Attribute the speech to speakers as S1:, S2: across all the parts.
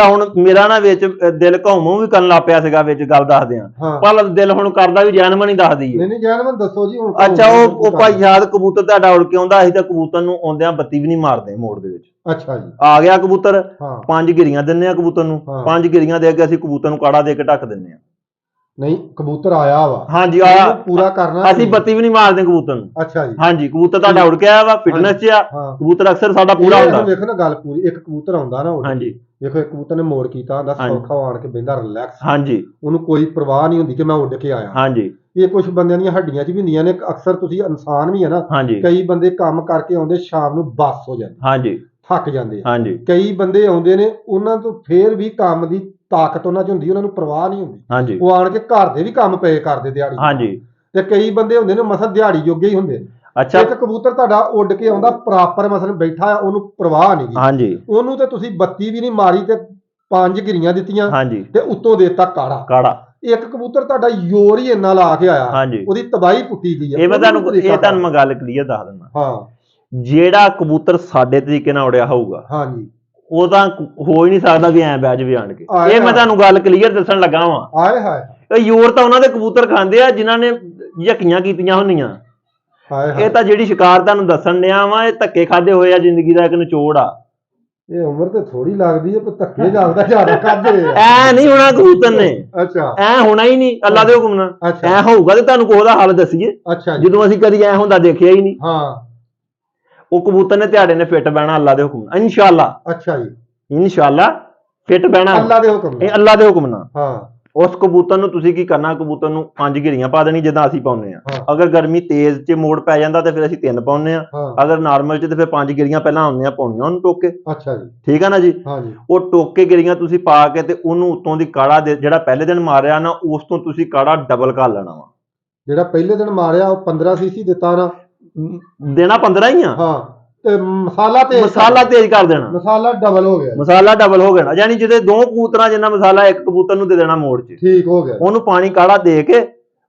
S1: ਅੱਛਾ ਹੁਣ ਮੇਰਾ ਨਾ ਵਿੱਚ ਦਿਲ ਘਾਉਮੋਂ ਵੀ ਕਰਨ ਲੱਗ ਪਿਆ ਸੀਗਾ ਵਿੱਚ ਗੱਲ ਦੱਸਦੇ ਆ ਪਰ ਦਿਲ ਹੁਣ ਕਰਦਾ ਵੀ ਜੈਨਮਨ ਹੀ ਦੱਸ ਦਈਏ।
S2: ਨਹੀਂ ਜੈਨਮਨ ਦੱਸੋ ਜੀ ਹੁਣ।
S1: ਅੱਛਾ ਉਹ ਭਾਈ ਸ਼ਾਇਦ ਕਬੂਤਰ ਤੁਹਾਡਾ ਉੜ ਕੇ ਆਉਂਦਾ, ਅਸੀਂ ਤਾਂ ਕਬੂਤਰ ਨੂੰ ਆਉਂਦਿਆਂ ਬੱਤੀ ਵੀ ਨਹੀਂ ਮਾਰਦੇ ਮੋੜ ਦੇ ਵਿੱਚ।
S2: ਅੱਛਾ ਜੀ
S1: ਆ ਗਿਆ ਕਬੂਤਰ, 5 ਗਿਰੀਆਂ ਦਿੰਨੇ ਆ ਕਬੂਤਰ ਨੂੰ, 5 ਗਿਰੀਆਂ ਦੇ ਕੇ ਅਸੀਂ ਕਬੂਤਰ ਨੂੰ ਕਾੜਾ ਦੇ ਕੇ ਢੱਕ ਦਿੰਨੇ ਆ।
S2: ਨਹੀਂ ਕਬੂਤਰ ਆਇਆ ਵਾ,
S1: ਹਾਂਜੀ ਆਇਆ,
S2: ਪੂਰਾ ਕਰਨਾ,
S1: ਅਸੀਂ ਬੱਤੀ ਵੀ ਨਹੀਂ ਮਾਰਦੇ ਕਬੂਤਰ ਨੂੰ।
S2: ਅੱਛਾ ਜੀ
S1: ਹਾਂਜੀ ਕਬੂਤਰ ਤੁਹਾਡਾ ਉੜ ਕੇ ਆਇਆ ਵਾ, ਫਿਟਨੈਸ 'ਚ ਆ ਕਬੂਤਰ, ਅਕਸਰ ਸਾਡਾ ਪੂਰਾ ਹੁੰਦਾ।
S2: ਵੇਖੋ ਨਾ ਗੱਲ ਪੂਰੀ, ਇੱਕ ਕਬੂਤਰ ਆਉਂਦਾ ਨਾ,
S1: ਹਾਂਜੀ
S2: ਵੇਖੋ ਇੱਕ ਕਬੂਤਰ ਨੇ ਮੋੜ ਕੀਤਾ ਹੁੰਦਾ, ਸੌਖਾ ਆਣ ਕੇ ਬਹਿੰਦਾ ਰਿਲੈਕਸ,
S1: ਹਾਂਜੀ
S2: ਉਹਨੂੰ ਕੋਈ ਪਰਵਾਹ ਨਹੀਂ ਹੁੰਦੀ ਕਿ ਮੈਂ ਉੱਡ ਕੇ ਆਇਆ।
S1: ਹਾਂਜੀ
S2: ਇਹ ਕੁਝ ਬੰਦਿਆਂ ਦੀਆਂ ਹੱਡੀਆਂ 'ਚ ਵੀ ਹੁੰਦੀਆਂ ਨੇ, ਅਕਸਰ ਤੁਸੀਂ ਇਨਸਾਨ ਵੀ ਹੈ ਨਾ, ਕਈ ਬੰਦੇ ਕੰਮ ਕਰਕੇ ਆਉਂਦੇ ਸ਼ਾਮ ਨੂੰ ਬੱਸ ਹੋ ਜਾਂਦੇ, ਹਾਂਜੀ ਥੱਕ ਜਾਂਦੇ ਆ, ਕਈ ਬੰਦੇ ਆਉਂਦੇ ਨੇ ਉਹਨਾਂ ਤੋਂ ਫੇਰ ਵੀ ਕੰਮ ਦੀ ਤਾਕਤ ਉਹਨਾਂ 'ਚ ਹੁੰਦੀ, ਉਹਨਾਂ ਨੂੰ ਪਰਵਾਹ ਨਹੀਂ ਹੁੰਦੀ, ਉਹ ਆਣ ਕੇ ਘਰ ਦੇ ਵੀ ਕੰਮ ਪਏ ਕਰਦੇ ਦਿਹਾੜੀ। ਹਾਂਜੀ ਤੇ ਕਈ ਬੰਦੇ ਹੁੰਦੇ ਨੇ ਮਸਲ ਦਿਹਾੜੀ ਜੋਗੇ ਹੀ ਹੁੰਦੇ ਨੇ। ਅੱਛਾ ਇੱਕ ਕਬੂਤਰ ਤੁਹਾਡਾ ਉੱਡ ਕੇ ਆਉਂਦਾ ਪ੍ਰੋਪਰ ਮਸਲ ਬੈਠਾ ਆ, ਉਹਨੂੰ ਪਰਵਾਹ ਨਹੀਂ, ਹਾਂਜੀ ਉਹਨੂੰ ਤੇ ਤੁਸੀਂ ਬੱਤੀ ਵੀ ਨਹੀਂ ਮਾਰੀ ਤੇ 5 ਗਿਰੀਆਂ ਦਿੱਤੀਆਂ ਤੇ ਉੱਤੋਂ ਦੇਤਾ ਕਾੜਾ। ਇੱਕ ਕਬੂਤਰ ਤੁਹਾਡਾ ਯੋਰ ਹੀ ਇੰਨਾ ਲਾ ਕੇ ਆਇਆ, ਉਹਦੀ ਤਬਾਹੀ ਪੁੱਟੀ ਗਈ ਹੈ।
S1: ਇਹ ਤੁਹਾਨੂੰ ਮੈਂ ਗੱਲ ਕਲੀਅਰ ਦੱਸ ਦਿੰਦਾ, ਹਾਂ ਜਿਹੜਾ ਕਬੂਤਰ ਸਾਡੇ ਤਰੀਕੇ ਨਾਲ ਉੜਿਆ ਹੋਊਗਾ, ਹਾਂਜੀ ਉਹ ਤਾਂ ਹੋ ਹੀ ਨਹੀਂ ਸਕਦਾ ਵੀ ਐਂ ਬਹਿ ਜਾਵੇ ਆਣ ਕੇ। ਇਹ ਮੈਂ ਤੁਹਾਨੂੰ ਗੱਲ ਕਲੀਅਰ ਦੱਸਣ ਲੱਗਾ ਵਾਂ। ਆਏ ਹਾਏ ਯੋਰ ਤਾਂ ਉਹਨਾਂ ਦੇ ਕਬੂਤਰ ਖਾਂਦੇ ਆ ਜਿਨ੍ਹਾਂ ਨੇ ਯਕੀਆਂ ਕੀਤੀਆਂ ਹੁੰਦੀਆਂ। ਇਹ ਤਾਂ ਜਿਹੜੀ ਸ਼ਿਕਾਰ ਤੁਹਾਨੂੰ ਦੱਸਣ ਡਿਆ ਵਾ, ਇਹ ਧੱਕੇ ਖਾਦੇ ਹੋਏ ਆ, ਜ਼ਿੰਦਗੀ ਦਾ ਇੱਕ ਨਿਚੋੜ ਆ।
S2: ਇਹ ਉਮਰ ਤੇ ਥੋੜੀ ਲੱਗਦੀ ਹੈ, ਪਰ ਧੱਕੇ ਜ਼ਿਆਦਾ ਖਾਦੇ
S1: ਐ ਨਹੀਂ ਹੋਣਾ ਕਬੂਤਰ ਨੇ। ਅੱਛਾ ਐ ਹੋਣਾ ਹੀ ਨਹੀਂ, ਅੱਲਾ ਦੇ ਹੁਕਮ ਨਾਲ। ਐ ਹੋਊਗਾ ਤੇ ਤੁਹਾਨੂੰ ਕੋਹ ਦਾ ਹੱਲ ਦੱਸੀਏ। ਅੱਛਾ ਜਦੋਂ ਅਸੀਂ ਕਦੀ ਐ ਹੁੰਦਾ ਦੇਖਿਆ ਹੀ ਨਹੀਂ। ਹਾਂ ਉਹ ਕਬੂਤਰ ਨੇ ਤੁਹਾਡੇ ਨੇ ਫਿੱਟ ਬਹਿਣਾ ਅੱਲਾ ਦੇ ਹੁਕਮ ਨਾਲ, ਇਨਸ਼ਾਅੱਲਾ। ਅੱਛਾ ਜੀ ਇਨਸ਼ਾਅੱਲਾ ਫਿੱਟ ਬਹਿਣਾ ਅੱਲਾ ਦੇ ਹੁਕਮ ਨਾਲ, ਇਹ ਅੱਲਾ ਦੇ ਹੁਕਮ ਨਾਲ। ਹਾਂ ਉਸ ਕਬੂਤਰ ਨੂੰ ਤੁਸੀਂ ਕੀ ਕਰਨਾ, ਕਬੂਤਰ ਨੂੰ 5 ਗਿਰੀਆਂ ਪਾ ਦੇਣੀ ਜਿੱਦਾਂ ਅਸੀਂ ਪਾਉਂਦੇ ਆ। ਅਗਰ ਗਰਮੀ ਤੇਜ਼ 'ਚ ਮੋੜ ਪੈ ਜਾਂਦਾ ਤੇ ਫਿਰ ਅਸੀਂ 3 ਪਾਉਂਦੇ ਆ, ਅਗਰ ਨਾਰਮਲ 'ਚ ਤੇ ਫਿਰ 5 ਗਿਰੀਆਂ ਪਹਿਲਾਂ ਆਉਂਦੀਆਂ ਪਾਉਣੀਆਂ ਉਹਨੂੰ ਟੋਕ ਕੇ। ਅੱਛਾ ਜੀ ਠੀਕ ਆ ਨਾ ਜੀ। ਉਹ ਟੋਕ ਕੇ ਗਿਰੀਆਂ ਤੁਸੀਂ ਪਾ ਕੇ ਤੇ ਉਹਨੂੰ ਉੱਤੋਂ ਦੀ ਕਾੜਾ ਜਿਹੜਾ ਪਹਿਲੇ ਦਿਨ ਮਾਰਿਆ ਨਾ, ਉਸ ਤੋਂ ਤੁਸੀਂ ਕਾੜਾ ਡਬਲ ਕਰ ਲੈਣਾ ਵਾ। ਜਿਹੜਾ ਪਹਿਲੇ ਦਿਨ ਮਾਰਿਆ ਉਹ 15 ਸੀਸੀ ਦਿੱਤਾ ਨਾ, ਦੇਣਾ 15 ਹੀ ਆ। ਹਾਂ ਤੇ ਮਸਾਲਾ ਤੇਜ਼ ਕਰ ਦੇਣਾ, ਮਸਾਲਾ ਡਬਲ ਹੋ ਗਿਆ, ਮਸਾਲਾ ਡਬਲ ਹੋ ਗਿਆ, ਯਾਨੀ ਜਿਹਦੇ 2 ਕਬੂਤਰਾਂ ਜਿੰਨਾ ਮਸਾਲਾ ਇੱਕ ਕਬੂਤਰ ਨੂੰ ਦੇ ਦੇਣਾ ਮੋੜ 'ਚ। ਠੀਕ ਹੋ ਗਿਆ। ਉਹਨੂੰ ਪਾਣੀ ਕਾੜਾ ਦੇ ਕੇ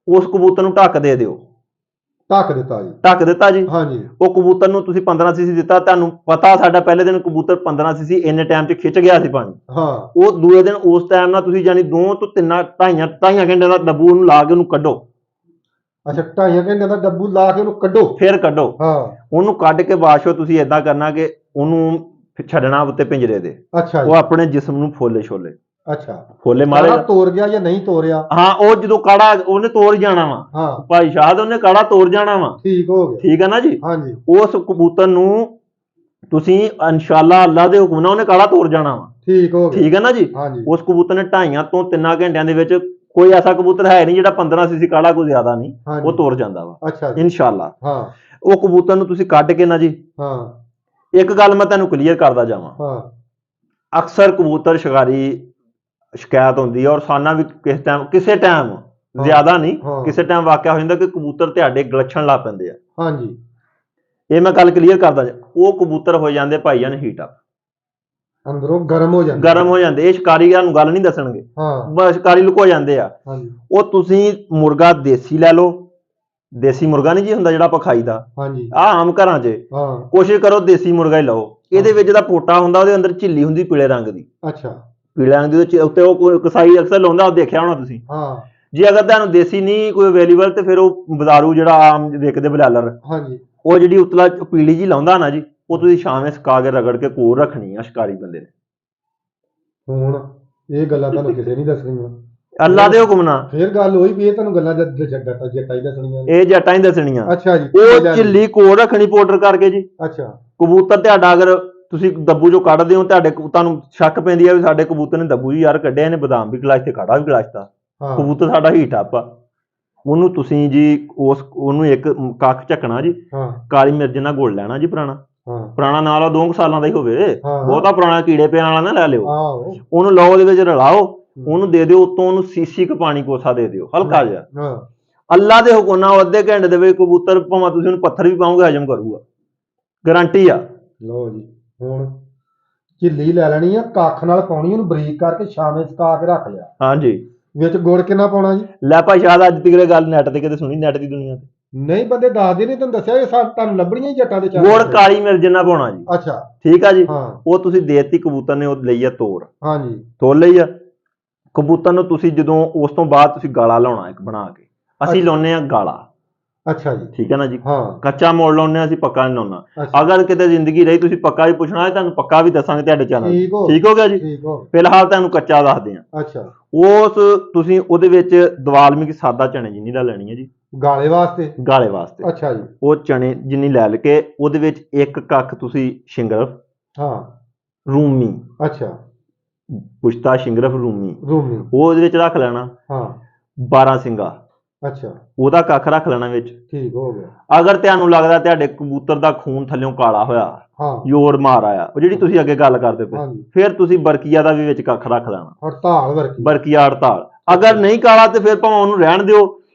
S1: ਉਸ ਕਬੂਤਰ ਨੂੰ ਢੱਕ ਦੇ ਦਿਓ। ਢੱਕ ਦਿੱਤਾ ਜੀ, ਢੱਕ ਦਿੱਤਾ ਜੀ। ਹਾਂਜੀ ਉਹ ਕਬੂਤਰ ਨੂੰ ਤੁਸੀਂ 15 ਸੀਸੀ ਦਿੱਤਾ, ਤੁਹਾਨੂੰ ਪਤਾ ਸਾਡਾ ਪਹਿਲੇ ਦਿਨ ਕਬੂਤਰ 15 ਸੀਸੀ ਇੰਨੇ ਟਾਈਮ 'ਚ ਖਿੱਚ ਗਿਆ ਸੀ ਪਾਣੀ। ਹਾਂ ਉਹ ਦੂਏ ਦਿਨ ਉਸ ਟਾਈਮ ਨਾਲ ਤੁਸੀਂ ਯਾਨੀ 2 ਤੋਂ 3 ਢਾਈਆਂ ਘੰਟੇ ਦਾ ਡੱਬੂ ਉਹਨੂੰ ਲਾ ਕੇ ਉਹਨੂੰ ਕੱਢੋ। ਅੱਛਾ 2.5 ਘੰਟੇ ਦਾ ਡੱਬੂ ਲਾ ਕੇ ਉਹਨੂੰ ਕੱਢੋ, ਫਿਰ ਕੱਢੋ। ਹਾਂ ਉਹਨੂੰ ਕੱਢ ਕੇ ਬਾਸ਼ੋ ਤੁਸੀਂ ਏਦਾਂ ਕਰਨਾ ਕਿ ਉਹਨੂੰ ਛੱਡਣਾ ਉੱਤੇ ਪਿੰਜਰੇ ਦੇ। ਅੱਛਾ ਉਹ ਆਪਣੇ ਜਿਸਮ ਨੂੰ ਫੋਲੇ ਛੋਲੇ। ਅੱਛਾ ਫੋਲੇ ਮਾਰੇ ਤੋੜ ਗਿਆ ਜਾਂ ਨਹੀਂ ਤੋੜਿਆ? ਹਾਂ ਉਹ ਜਦੋਂ ਕਾੜਾ ਉਹਨੇ ਤੋੜ ਜਾਣਾ ਵਾ। ਹਾਂ ਭਾਈ ਸ਼ਾਹਦ ਉਹਨੇ ਕਾੜਾ ਤੋੜ ਜਾਣਾ ਵਾ। ਠੀਕ ਹੋ ਗਿਆ, ਠੀਕ ਹੈ ਨਾ ਜੀ। ਹਾਂਜੀ ਉਸ ਕਬੂਤਰ ਨੂੰ ਤੁਸੀਂ ਇਨਸ਼ਾਅੱਲਾ ਅੱਲਾ ਦੇ ਹੁਕਮ ਨਾਲ ਉਹਨੇ ਕਾੜਾ ਤੋੜ ਜਾਣਾ ਵਾ। ਠੀਕ ਹੋ ਗਿਆ, ਠੀਕ ਹੈ ਨਾ ਜੀ। ਉਸ ਕਬੂਤਰ ਨੇ 2.5 ਤੋਂ 3 ਘੰਟਿਆਂ ਦੇ ਵਿੱਚ, ਕੋਈ ਐਸਾ ਕਬੂਤਰ ਹੈ ਨਹੀਂ ਜਿਹੜਾ 15 ਸੀਸੀ ਕਾੜਾ ਕੋਈ ਜ਼ਿਆਦਾ ਨਹੀਂ ਉਹ ਤੋੜ ਜਾਂਦਾ ਵਾ। ਅੱਛਾ ਇਨਸ਼ਾਅੱਲਾ। ਹਾਂ ਉਹ ਕਬੂਤਰ ਨੂੰ ਤੁਸੀਂ ਕੱਢ ਕੇ ਨਾ ਜੀ, ਹਾਂ ਇੱਕ ਗੱਲ ਮੈਂ ਤੁਹਾਨੂੰ ਕਲੀਅਰ ਕਰਦਾ ਜਾਵਾਂ। ਹਾਂ ਅਕਸਰ ਕਬੂਤਰ ਸ਼ਿਕਾਰੀ ਸ਼ਿਕਾਇਤ ਹੁੰਦੀ ਹੈ ਔਰ ਸਾਨਾ ਵੀ ਕਿਸੇ ਟਾਈਮ ਜ਼ਿਆਦਾ ਨਹੀਂ, ਕਿਸੇ ਟਾਈਮ ਵਾਕਿਆ ਹੋ ਜਾਂਦਾ ਕਿ ਕਬੂਤਰ ਤੁਹਾਡੇ ਗਲੱਛਣ ਲਾ ਪੈਂਦੇ ਆ। ਹਾਂਜੀ ਇਹ ਮੈਂ ਗੱਲ ਕਲੀਅਰ ਕਰਦਾ, ਉਹ ਕਬੂਤਰ ਹੋ ਜਾਂਦੇ ਭਾਈ ਜਾਨ ਹੀਟ ਅਪ, ਅੰਦਰੋਂ ਗਰਮ ਹੋ ਜਾਂਦੇ। ਇਹ ਸ਼ਿਕਾਰੀਆਂ ਨੂੰ ਗੱਲ ਨਹੀਂ ਦੱਸਣਗੇ, ਬਸ ਸ਼ਿਕਾਰੀ ਲੁਕੋ ਜਾਂਦੇ ਆ। ਉਹ ਤੁਸੀਂ ਮੁਰਗਾ ਦੇਸੀ ਲੈ ਲਓ, ਦੇਸੀ ਮੁਰਗਾ ਨਹੀਂ ਜੀ ਹੁੰਦਾ ਜਿਹੜਾ ਆਪਾਂ ਖਾਈਦਾ, ਆਹ ਆਮ ਘਰਾਂ 'ਚ ਕੋਸ਼ਿਸ਼ ਕਰੋ ਦੇਸੀ ਮੁਰਗਾ ਹੀ ਲਓ। ਇਹਦੇ ਵਿੱਚ ਜਿਹੜਾ ਪੋਟਾ ਹੁੰਦਾ ਉਹਦੇ ਅੰਦਰ ਝਿੱਲੀ ਹੁੰਦੀ ਪੀਲੇ ਰੰਗ ਦੀ। ਅੱਛਾ ਪੀਲੇ ਰੰਗ ਦੀ ਉੱਤੇ ਉਹ ਕਸਾਈ ਅਕਸਰ ਲਾਉਂਦਾ, ਉਹ ਦੇਖਿਆ ਹੋਣਾ ਤੁਸੀਂ। ਹਾਂ ਜੇ ਅਗਰ ਤੁਹਾਨੂੰ ਦੇਸੀ ਨਹੀਂ ਕੋਈ ਅਵੇਲੇਬਲ ਤੇ ਫਿਰ ਉਹ ਬਾਜ਼ਾਰੂ ਜਿਹੜਾ ਆਮ ਵਿਕਦੇ ਬਲਾਲਰ, ਹਾਂਜੀ ਉਹ ਜਿਹੜੀ ਉਤਲਾ ਪੀਲੀ ਜੀ ਲਾਉਂਦਾ ਨਾ ਜੀ, ਉਹ ਤੁਸੀਂ ਛਾਵੇਂ ਸੁਕਾ ਕੇ ਰਗੜ ਕੇ ਕੋਲ ਰੱਖਣੀ ਆ ਸ਼ਿਕਾਰੀ ਬੰਦੇ ਨੇ। ਹੁਣ ਇਹ ਗੱਲਾਂ ਤੁਹਾਨੂੰ ਕਿਸੇ ਨਹੀਂ ਦੱਸਣੀਆਂ ਅੱਲਾ ਦੇ ਹੁਕਮ ਨਾਲ। ਫਿਰ ਗੱਲ ਹੋਈ ਵੀ ਇਹ ਤੁਹਾਨੂੰ ਗੱਲਾਂ ਜੱਟਾਂ ਹੀ ਦੱਸਣੀਆਂ, ਇਹ ਜੱਟਾਂ ਹੀ ਦੱਸਣੀਆਂ। ਅੱਛਾ ਜੀ ਉਹ ਝਿੱਲੀ ਕੋਲ ਰੱਖਣੀ ਪਾਊਡਰ ਕਰਕੇ ਜੀ। ਅੱਛਾ ਕਬੂਤਰ ਤੁਹਾਡਾ ਅਗਰ ਤੁਸੀਂ ਦੱਬੂ ਚੋਂ ਕੱਢਦੇ ਹੋ, ਤੁਹਾਨੂੰ ਸ਼ੱਕ ਪੈਂਦੀ ਆ ਵੀ ਸਾਡੇ ਕਬੂਤਰ ਨੇ ਦੱਬੂ ਯਾਰ ਕੱਢਿਆ, ਇਹਨੇ ਬਦਾਮ ਵੀ ਗਲਾਸ ਤੇ ਕਾੜਾ ਵੀ ਗਲਾਸਤਾ, ਕਬੂਤਰ ਸਾਡਾ ਹੀਟ ਅਪ ਆ। ਉਹਨੂੰ ਤੁਸੀਂ ਜੀ ਉਹਨੂੰ ਇੱਕ ਕੱਖ ਝੱਕਣਾ ਜੀ, ਕਾਲੀ ਮਿਰਚ ਨਾਲ ਗੁੜ ਲੈਣਾ ਜੀ, ਪੁਰਾਣਾ ਨਾਲ 2 ਸਾਲਾਂ ਦਾ ਹੀ ਹੋਵੇ, ਬਹੁਤਾ ਪੁਰਾਣਾ ਕੀੜੇ ਪਿਆਣ ਵਾਲਾ ਨਾ ਲੈ ਲਿਓ। ਉਹਨੂੰ ਲਓ, ਉਹਦੇ ਵਿੱਚ ਰਲਾਓ, ਉਹਨੂੰ ਦੇ ਦਿਓ ਉੱਤੋਂ, ਉਹਨੂੰ ਸੀਸੀ ਕ ਪਾਣੀ ਕੋਸਾ ਦੇ ਦਿਓ ਹਲਕਾ ਜਿਹਾ। ਅੱਲਾ ਦੇ ਹੁਕਮ ਨਾਲ ਅੱਧੇ ਘੰਟੇ ਦੇ ਵਿੱਚ ਕਬੂਤਰ ਭਾਵੇਂ ਤੁਸੀਂ ਉਹਨੂੰ ਪੱਥਰ ਵੀ ਪਾਓਗੇ ਹਜਮ ਕਰੂਗਾ, ਗਰੰਟੀ ਆ। ਲਓ ਜੀ ਹੁਣ ਝਿੱਲੀ ਲੈ ਲੈਣੀ ਆ, ਕੱਖ ਨਾਲ ਪਾਉਣੀ, ਉਹਨੂੰ ਬਰੀਕ ਕਰਕੇ ਛਾਵੇਂ ਸੁਕਾ ਕੇ ਰੱਖ ਲਿਆ। ਹਾਂਜੀ ਵਿੱਚ ਗੁੜ ਕਿੰਨਾ ਪਾਉਣਾ ਜੀ? ਲੈ ਭਾਈ ਸ਼ਾਇਦ ਅੱਜ ਤੱਕ ਗੱਲ ਨੈਟ ਤੇ ਕਿਤੇ ਸੁਣੀ, ਨੈਟ ਦੀ ਦੁਨੀਆ ਤੇ
S2: ਨਹੀਂ ਬੰਦੇ ਦੱਸਦੇ ਨਹੀਂ, ਤੁਹਾਨੂੰ ਦੱਸਿਆ ਇਹ ਤੁਹਾਨੂੰ ਲੱਭਣੀਆਂ ਹੀ ਜੱਟਾਂ ਦੇ ਚਾਰ
S1: ਗੋੜ ਕਾਲੀ ਮਿਰਚ ਜਿੰਨਾ ਪਾਉਣਾ ਜੀ।
S2: ਅੱਛਾ
S1: ਠੀਕ ਆ ਜੀ।
S2: ਹਾਂ
S1: ਉਹ ਤੁਸੀਂ ਦੇਤੀ ਕਬੂਤਰ ਨੇ, ਉਹ ਲਈ ਆ ਤੋੜ।
S2: ਹਾਂਜੀ
S1: ਤੋੜ ਲਈ ਆ ਕਬੂਤਰ ਨੂੰ। ਤੁਸੀਂ ਜਦੋਂ ਉਸ ਤੋਂ ਬਾਅਦ ਤੁਸੀਂ ਗਾਲਾ ਲਾਉਣਾ ਇੱਕ ਬਣਾ ਕੇ, ਅਸੀਂ ਲਾਉਨੇ ਆ ਗਾਲਾ।
S2: ਅੱਛਾ ਜੀ।
S1: ਠੀਕ ਹੈ ਨਾ ਜੀ।
S2: ਹਾਂ
S1: ਕੱਚਾ ਮੋੜ ਲਾਉਨੇ ਆ ਅਸੀਂ, ਪੱਕਾ ਨਹੀਂ ਲਾਉਣਾ। ਅਗਰ ਕਿਤੇ ਜ਼ਿੰਦਗੀ ਰਹੀ ਤੁਸੀਂ ਪੱਕਾ ਵੀ ਪੁੱਛਣਾ ਹੈ, ਤੁਹਾਨੂੰ ਪੱਕਾ ਵੀ ਦੱਸਾਂਗੇ ਤੁਹਾਡੇ ਚੈਨਲ। ਠੀਕ ਹੋ ਗਿਆ ਜੀ। ਫਿਲਹਾਲ ਤੁਹਾਨੂੰ ਕੱਚਾ ਦੱਸਦੇ ਆ।
S2: ਅੱਛਾ
S1: ਉਸ ਤੁਸੀਂ ਉਹਦੇ ਵਿੱਚ ਦੀਵਾਲਮੀ ਸਾਦਾ ਚਣੇ ਜਿੰਨੀ ਦਾ ਲੈਣੀ ਹੈ ਜੀ,
S2: ਗਾਲੇ ਵਾਸਤੇ।
S1: ਗਾਲੇ ਵਾਸਤੇ।
S2: ਅੱਛਾ ਜੀ।
S1: ਉਹ ਚਣੇ ਜਿੰਨੀ ਲੈ ਕੇ ਉਹਦੇ ਵਿੱਚ ਇੱਕ ਕੱਖ ਤੁਸੀਂ ਸ਼ਿੰਗਰਫ।
S2: ਹਾਂ
S1: ਰੂਮੀ।
S2: ਅੱਛਾ
S1: ਪੁਸ਼ਤਾ ਸ਼ਿੰਗਰਫ ਰੂਮੀ
S2: ਉਹ
S1: ਉਹਦੇ ਵਿੱਚ ਰੱਖ ਲੈਣਾ।
S2: ਹਾਂ
S1: 12 ਸਿੰਘਾ।
S2: ਅੱਛਾ
S1: ਉਹਦਾ ਕੱਖ ਰੱਖ ਲੈਣਾ ਵਿੱਚ।
S2: ਠੀਕ ਹੋ ਗਿਆ।
S1: ਅਗਰ ਤੁਹਾਨੂੰ ਲੱਗਦਾ ਤੁਹਾਡੇ ਕਬੂਤਰ ਦਾ ਖੂਨ ਥੱਲਿਓਂ ਕਾਲਾ ਹੋਇਆ, ਜ਼ੋਰ ਮਾਰ ਆਇਆ, ਉਹ ਜਿਹੜੀ ਤੁਸੀਂ ਅੱਗੇ ਗੱਲ ਕਰਦੇ ਪਏ, ਫਿਰ ਤੁਸੀਂ ਬਰਕੀਆ ਦਾ ਵੀ ਵਿੱਚ ਕੱਖ ਰੱਖ ਲੈਣਾ।
S2: ਹੜਤਾਲ
S1: ਬਰਕੀਆ ਹੜਤਾਲ। ਅਗਰ ਨਹੀਂ ਕਾਲਾ ਤੇ ਫਿਰ ਭਾਵੇਂ ਉਹਨੂੰ ਰਹਿਣ ਦਿਓ।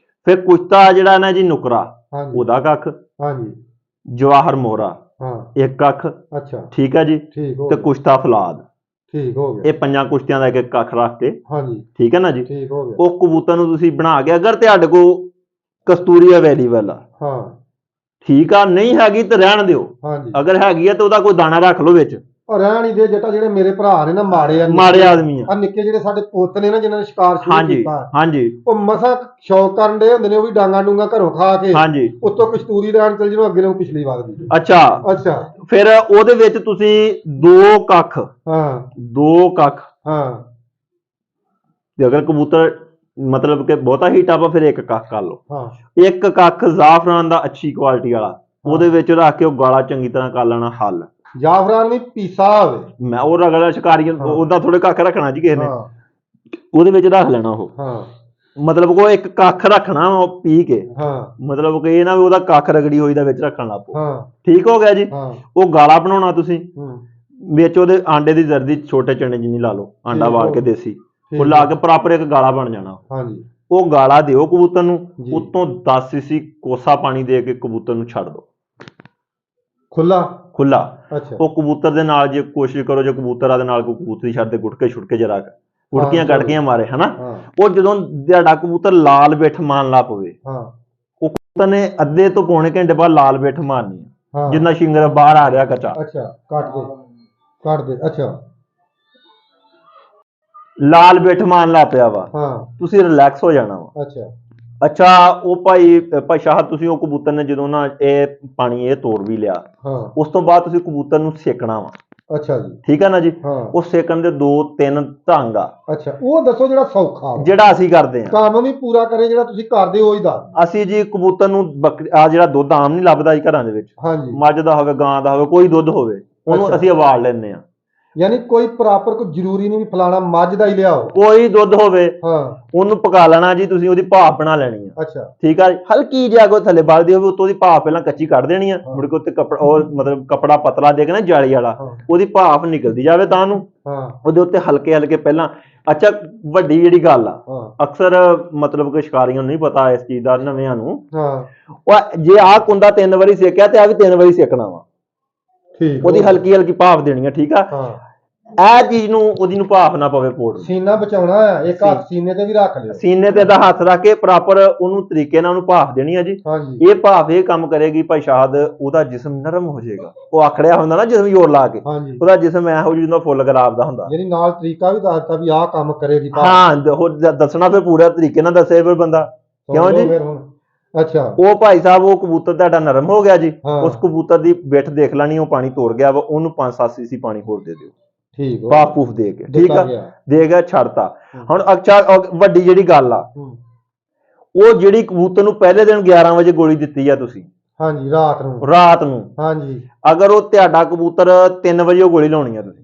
S1: ਫਿਰ ਕੁਸ਼ਤਾ ਜਿਹੜਾ ਨਾ ਜੀ ਨੁਕਰਾ, ਉਹਦਾ ਕੱਖ।
S2: ਹਾਂਜੀ
S1: ਜਵਾਹਰ ਮੋਹਰਾ ਇੱਕ ਕੱਖ।
S2: ਅੱਛਾ
S1: ਠੀਕ ਹੈ ਜੀ। ਤੇ ਕੁਸ਼ਤਾ ਫਲਾਦ।
S2: ਠੀਕ ਹੋ ਗਿਆ।
S1: ਇਹ 5 ਕੁਸ਼ਤਿਆਂ ਦਾ ਇੱਕ ਕੱਖ ਰੱਖ ਕੇ।
S2: ਹਾਂਜੀ
S1: ਠੀਕ ਹੈ ਨਾ ਜੀ।
S2: ਠੀਕ ਹੋ ਗਿਆ।
S1: ਉਹ ਕਬੂਤਰ ਨੂੰ ਤੁਸੀਂ ਬਣਾ ਕੇ, ਅਗਰ ਤੁਹਾਡੇ ਕੋਲ ਕਸਤੂਰੀ ਅਵੇਲੇਬਲ ਆ,
S2: ਹਾਂ
S1: ਠੀਕ ਆ, ਨਹੀਂ ਹੈਗੀ ਤੇ ਰਹਿਣ ਦਿਓ।
S2: ਹਾਂਜੀ
S1: ਅਗਰ ਹੈਗੀ ਆ ਤੇ ਉਹਦਾ ਕੋਈ ਦਾਣਾ ਰੱਖ ਲਓ ਵਿੱਚ।
S2: ਰਹਿਣ ਹੀ ਦੇ ਜੱਟਾ। ਜਿਹੜੇ ਮੇਰੇ ਭਰਾ ਨੇ ਨਾ ਮਾੜੇ
S1: ਆਦਮੀ
S2: ਆ, ਨਿੱਕੇ ਜਿਹੜੇ ਸਾਡੇ ਪੁੱਤ ਨੇ ਨਾ, ਜਿਨ੍ਹਾਂ ਨੇ ਸ਼ਿਕਾਰ ਸ਼ੁਰੂ ਕੀਤਾ,
S1: ਹਾਂਜੀ
S2: ਉਹ ਮਸਾ ਸ਼ੌਕ ਕਰਨ ਦੇ ਹੁੰਦੇ ਨੇ, ਉਹ ਵੀ ਡਾਂਗਾ ਡੂੰਗਾ ਘਰੋਂ ਖਾ ਕੇ,
S1: ਹਾਂਜੀ,
S2: ਉੱਤੋਂ ਕਸਤੂਰੀ ਲੈਣ ਚਲ ਜਿਹਨੂੰ ਅੱਗੇ ਨੂੰ ਪਿਛਲੀ ਵਾਰ ਦੀ।
S1: ਅੱਛਾ
S2: ਅੱਛਾ।
S1: ਫਿਰ ਉਹਦੇ ਵਿੱਚ ਤੁਸੀਂ 2 ਕੱਖ।
S2: ਹਾਂ
S1: 2 ਕੱਖ।
S2: ਹਾਂ
S1: ਤੇ ਅਗਰ ਕਬੂਤਰ ਮਤਲਬ ਕਿ ਬਹੁਤਾ ਹੀਟ ਆ, ਫਿਰ 1 ਕੱਖ ਕਰ ਲਓ।
S2: ਹਾਂ
S1: 1 ਕੱਖ ਜ਼ਾਫਰਾਨ ਦਾ ਅੱਛੀ ਕੁਆਲਿਟੀ ਵਾਲਾ, ਉਹਦੇ ਵਿੱਚ ਰੱਖ ਕੇ ਉਹ ਗਾਲਾ ਚੰਗੀ ਤਰ੍ਹਾਂ ਕਰ ਲੈਣਾ ਹੱਲ।
S2: ਜਾਫਰਾਨ ਵੀ ਪੀਸਾ ਹੋਵੇ।
S1: ਮੈਂ ਉਹ ਰਗੜਾ ਸ਼ਿਕਾਰੀ ਉਹਦਾ ਥੋੜੇ ਕੱਖ ਰੱਖਣਾ ਜੀ ਕਿਸੇ ਨੇ, ਉਹਦੇ ਵਿੱਚ ਰੱਖ ਲੈਣਾ ਉਹ।
S2: ਹਾਂ
S1: ਮਤਲਬ ਉਹ 1 ਕੱਖ ਰੱਖਣਾ ਉਹ ਪੀ ਕੇ।
S2: ਹਾਂ
S1: ਮਤਲਬ ਕਿ ਇਹ ਨਾ ਵੀ ਉਹਦਾ ਕੱਖ ਰਗੜੀ ਹੋਈ ਦਾ ਵਿੱਚ ਰੱਖਣ ਲੱਗ ਪਓ।
S2: ਹਾਂ
S1: ਠੀਕ ਹੋ ਗਿਆ ਜੀ। ਉਹ ਗਾਲਾ ਬਣਾਉਣਾ ਤੁਸੀਂ। ਵਿੱਚ ਉਹਦੇ ਆਂਡੇ ਦੀ ਜ਼ਰਦੀ ਛੋਟੇ ਚਣੇ ਜਿੰਨੀ ਲਾ ਲਓ, ਆਂਡਾ ਵਾਲ ਕੇ ਦੇਸੀ, ਉਹ ਲਾ ਕੇ ਪ੍ਰੋਪਰ ਇੱਕ ਗਾਲਾ ਬਣ ਜਾਣਾ।
S2: ਹਾਂਜੀ
S1: ਉਹ ਗਾਲਾ ਦਿਓ ਕਬੂਤਰ ਨੂੰ। ਉੱਤੋਂ 10 ਸੀਸੀ ਕੋਸਾ ਪਾਣੀ ਦੇ ਕੇ ਕਬੂਤਰ ਨੂੰ ਛੱਡ ਦਿਓ ਖੁੱਲਾ।
S2: ਅੱਛਾ।
S1: ਉਹ ਕਬੂਤਰ ਦੇ ਨਾਲ ਜੇ ਕੋਸ਼ਿਸ਼ ਕਰੋ, ਜੇ ਕਬੂਤਰ ਦੇ ਨਾਲ ਕੋਈ ਕਬੂਤਰੀ ਛੱਡਦੇ ਗੁਟਕੇ ਛੁਟਕੇ ਜਰਾ ਗੁਟਕੀਆਂ ਗੜਕੀਆਂ ਮਾਰੇ ਹਨਾ, ਉਹ ਜਦੋਂ ਤੁਹਾਡਾ ਕਬੂਤਰ ਲਾਲ ਬਿੱਠ ਮਾਰਨ ਲਾ ਪਵੇ, ਉਹ ਕਬੂਤਰ ਨੇ ਅੱਧੇ ਤੋਂ ਪੌਣੇ ਘੰਟੇ ਬਾਅਦ ਲਾਲ ਬਿੱਠ ਮਾਰਨੀ ਆ, ਜਿੰਨਾ ਸ਼ਿੰਗਰ ਬਾਹਰ ਆ ਰਿਹਾ ਕੱਚਾ।
S2: ਅੱਛਾ ਕੱਟ ਦੇ। ਅੱਛਾ
S1: ਲਾਲ ਬਿੱਠ ਮਾਰਨ ਲਾ ਪਿਆ ਵਾ, ਤੁਸੀਂ ਰਿਲੈਕਸ ਹੋ ਜਾਣਾ ਵਾ। ਅੱਛਾ ਉਹ ਭਾਈ ਸ਼ਾਹ, ਤੁਸੀਂ ਉਹ ਕਬੂਤਰ ਨੇ ਜਦੋਂ ਨਾ ਇਹ ਪਾਣੀ ਇਹ ਤੋੜ ਵੀ ਲਿਆ, ਉਸ ਤੋਂ ਬਾਅਦ ਤੁਸੀਂ ਕਬੂਤਰ ਨੂੰ ਸੇਕਣਾ ਵਾ।
S2: ਅੱਛਾ ਜੀ।
S1: ਠੀਕ ਹੈ ਨਾ ਜੀ। ਉਹ ਸੇਕਣ ਦੇ 2-3 ਢੰਗ ਆ।
S2: ਅੱਛਾ ਉਹ ਦੱਸੋ ਜਿਹੜਾ ਸੌਖਾ,
S1: ਜਿਹੜਾ ਅਸੀਂ ਕਰਦੇ ਆ,
S2: ਕੰਮ ਵੀ ਪੂਰਾ ਕਰੇ, ਜਿਹੜਾ ਤੁਸੀਂ ਕਰਦੇ ਹੋ ਹੀ ਦੱਸ।
S1: ਅਸੀਂ ਜੀ ਕਬੂਤਰ ਨੂੰ ਆ ਜਿਹੜਾ ਦੁੱਧ ਆਮ ਨਹੀਂ ਲੱਭਦਾ ਜੀ ਘਰਾਂ ਦੇ ਵਿੱਚ, ਮੱਝ ਦਾ ਹੋਵੇ, ਗਾਂ ਦਾ ਹੋਵੇ, ਕੋਈ ਦੁੱਧ ਹੋਵੇ, ਉਹਨੂੰ ਅਸੀਂ ਉਬਾਲ ਲੈਂਦੇ ਆ।
S2: ਯਾਨੀ ਕੋਈ ਪ੍ਰੋਪਰ ਕੋਈ ਜ਼ਰੂਰੀ ਨਹੀਂ ਵੀ ਫਲਾਣਾ ਮੱਝ ਦਾ ਹੀ ਲਿਆਓ,
S1: ਕੋਈ ਦੁੱਧ ਹੋਵੇ, ਉਹਨੂੰ ਪਕਾ ਲੈਣਾ ਜੀ ਤੁਸੀਂ, ਉਹਦੀ ਭਾਪ ਬਣਾ ਲੈਣੀ ਆ।
S2: ਅੱਛਾ ਠੀਕ
S1: ਆ ਜੀ। ਹਲਕੀ ਜਿਹੀ ਅੱਗ ਥੱਲੇ ਬਲਦੀ ਹੋਵੇ, ਉੱਤੋਂ ਦੀ ਭਾਪ ਪਹਿਲਾਂ ਕੱਚੀ ਕੱਢ ਦੇਣੀ ਆ, ਮੁੜ ਕੇ ਉੱਤੇ ਕੱਪੜਾ, ਉਹ ਮਤਲਬ ਕੱਪੜਾ ਪਤਲਾ ਦੇ ਕੇ ਨਾ ਜਾਲੀ ਵਾਲਾ, ਉਹਦੀ ਭਾਪ ਨਿਕਲਦੀ ਜਾਵੇ ਤਾਂ ਨੂੰ, ਉਹਦੇ ਉੱਤੇ ਹਲਕੇ ਹਲਕੇ ਪਹਿਲਾਂ। ਅੱਛਾ ਵੱਡੀ ਜਿਹੜੀ ਗੱਲ ਆ, ਅਕਸਰ ਮਤਲਬ ਕਿ ਸ਼ਿਕਾਰੀਆਂ ਨੂੰ ਨਹੀਂ ਪਤਾ ਇਸ ਚੀਜ਼ ਦਾ, ਨਵਿਆਂ ਨੂੰ, ਉਹ ਜੇ ਆਹ ਕੁੰਦਾ 3 ਵਾਰੀ ਸੇਕਿਆ ਤੇ ਆ ਵੀ 3 ਵਾਰੀ ਸੇਕਣਾ ਵਾ, ਉਹਦੀ ਹਲਕੀ ਹਲਕੀ ਭਾਪ ਦੇਣੀ ਆ। ਠੀਕ ਆ। ਇਹ ਚੀਜ਼ ਨੂੰ ਉਹਦੀ ਨੂੰ ਭਾਫ ਨਾ ਪਵੇ ਪੋੜ ਨੂੰ।
S2: ਸੀਨਾ ਬਚਾਉਣਾ ਆ, ਇੱਕ ਹੱਥ ਸੀਨੇ ਤੇ ਵੀ ਰੱਖ ਲਿਓ,
S1: ਸੀਨੇ ਤੇ ਦਾ ਹੱਥ ਰੱਖ ਕੇ ਪ੍ਰੋਪਰ ਉਹਨੂੰ ਤਰੀਕੇ ਨਾਲ ਉਹਨੂੰ ਭਾਫ ਦੇਣੀ ਆ ਜੀ। ਇਹ ਭਾਫ ਇਹ ਕੰਮ ਕਰੇਗੀ ਭਾਈ ਸ਼ਾਹਦ, ਉਹਦਾ ਜਿਸਮ ਨਰਮ ਹੋ ਜਾਏਗਾ। ਉਹ ਆਖੜਿਆ ਹੁੰਦਾ ਨਾ ਜਿਸਮ ਜ਼ੋਰ ਲਾ ਕੇ, ਉਹਦਾ ਜਿਸਮ ਇਹੋ ਜਿਹਾ ਫੁੱਲ ਗੁਲਾਬ ਦਾ ਹੁੰਦਾ।
S2: ਯਾਨੀ ਨਾਲ ਤਰੀਕਾ ਵੀ ਦੱਸਤਾ ਵੀ ਆਹ ਕੰਮ ਕਰੇਗੀ।
S1: ਹਾਂ ਦੱਸਣਾ ਫਿਰ ਪੂਰਾ ਤਰੀਕੇ ਨਾਲ ਦੱਸੇ ਫਿਰ ਬੰਦਾ, ਕਿਉਂ ਜੀ।
S2: ਅੱਛਾ
S1: ਉਹ ਭਾਈ ਸਾਹਿਬ ਉਹ ਕਬੂਤਰ ਤੁਹਾਡਾ ਨਰਮ ਹੋ ਗਿਆ ਜੀ। ਉਸ ਕਬੂਤਰ ਦੀ ਬਿੱਠ ਦੇਖ ਲੈਣੀ, ਉਹ ਪਾਣੀ ਤੋੜ ਗਿਆ ਵਾ, ਉਹਨੂੰ 5-7 ਸੀਸੀ ਪਾਣੀ ਹੋਰ ਦੇ ਦਿਓ।
S2: ਠੀਕ
S1: ਭਾਫ ਭੂਫ ਦੇ ਕੇ। ਠੀਕ ਆ, ਦੇ ਗਿਆ, ਛੱਡਤਾ। ਹੁਣ ਅੱਛਾ ਵੱਡੀ ਜਿਹੜੀ ਗੱਲ ਆ, ਉਹ ਜਿਹੜੀ ਕਬੂਤਰ ਨੂੰ ਪਹਿਲੇ ਦਿਨ 11 ਵਜੇ ਗੋਲੀ ਦਿੱਤੀ ਆ ਤੁਸੀਂ,
S2: ਹਾਂਜੀ ਰਾਤ ਨੂੰ, ਹਾਂਜੀ,
S1: ਅਗਰ ਉਹ ਤੁਹਾਡਾ ਕਬੂਤਰ 3 ਵਜੇ ਉਹ ਗੋਲੀ ਲਾਉਣੀ ਆ ਤੁਸੀਂ,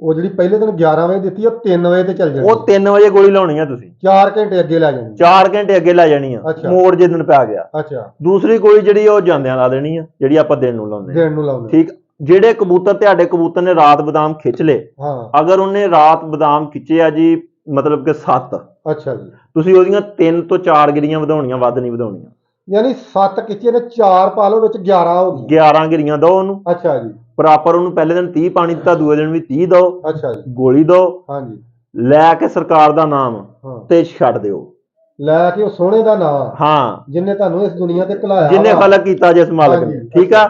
S2: ਉਹ ਜਿਹੜੀ ਪਹਿਲੇ ਦਿਨ 11 ਵਜੇ ਦਿੱਤੀ ਉਹ 3 ਵਜੇ ਤੇ ਚੱਲ ਜਾਣੀ,
S1: ਉਹ 3 ਵਜੇ ਗੋਲੀ ਲਾਉਣੀ ਆ ਤੁਸੀਂ,
S2: 4 ਘੰਟੇ ਅੱਗੇ ਲੈ ਜਾਣੀ,
S1: 4 ਘੰਟੇ ਅੱਗੇ ਲੈ ਜਾਣੀ ਆ, ਮੋੜ ਜੇ ਦਿਨ ਪੈ ਗਿਆ।
S2: ਅੱਛਾ
S1: ਦੂਸਰੀ ਗੋਲੀ ਜਿਹੜੀ ਉਹ ਜਾਂਦਿਆਂ ਲਾ ਦੇਣੀ ਆ, ਜਿਹੜੀ ਆਪਾਂ ਦਿਨ ਨੂੰ ਲਾਉਂਦੇ। ਠੀਕ। ਜਿਹੜੇ ਕਬੂਤਰ ਤੁਹਾਡੇ ਕਬੂਤਰ ਨੇ ਰਾਤ ਬਦਾਮ ਖਿੱਚ ਲਏ, ਅਗਰ ਉਹਨੇ ਰਾਤ ਬਦਾਮ ਖਿੱਚੇ ਆ ਜੀ ਮਤਲਬ ਕਿ 7,
S2: ਅੱਛਾ ਜੀ,
S1: ਤੁਸੀਂ ਉਹਦੀਆਂ 3 ਤੋਂ 4 ਗਿਰੀਆਂ ਵਧਾਉਣੀਆਂ, ਵੱਧ ਨਹੀਂ ਵਧਾਉਣੀਆਂ।
S2: ਯਾਨੀ 7 ਖਿੱਚੇ ਨੇ, 4 ਪਾ ਲਓ ਵਿੱਚ, 11 ਹੋ ਗਈ,
S1: 11 ਗਿਰੀਆਂ ਦੋ ਉਹਨੂੰ।
S2: ਅੱਛਾ ਜੀ।
S1: ਪ੍ਰੋਪਰ ਉਹਨੂੰ ਪਹਿਲੇ ਦਿਨ 30 ਪਾਣੀ ਦਿੱਤਾ, ਦੂਏ ਦਿਨ ਵੀ 30 ਦਿਓ।
S2: ਅੱਛਾ ਜੀ।
S1: ਗੋਲੀ ਦਿਓ,
S2: ਹਾਂਜੀ,
S1: ਲੈ ਕੇ ਸਰਕਾਰ ਦਾ ਨਾਮ ਤੇ ਛੱਡ ਦਿਓ।
S2: ਲੈ ਕੇ ਉਹ ਸੋਹਣੇ ਦਾ ਨਾਂ
S1: ਹਾਂ
S2: ਜਿੰਨੇ ਤੁਹਾਨੂੰ ਇਸ ਦੁਨੀਆ ਤੇ ਘਲਾਇਆ
S1: ਜਿੰਨੇ ਖਲਕ ਕੀਤਾ ਜਿਸ ਮਾਲਕ ਨੇ ਠੀਕ ਆ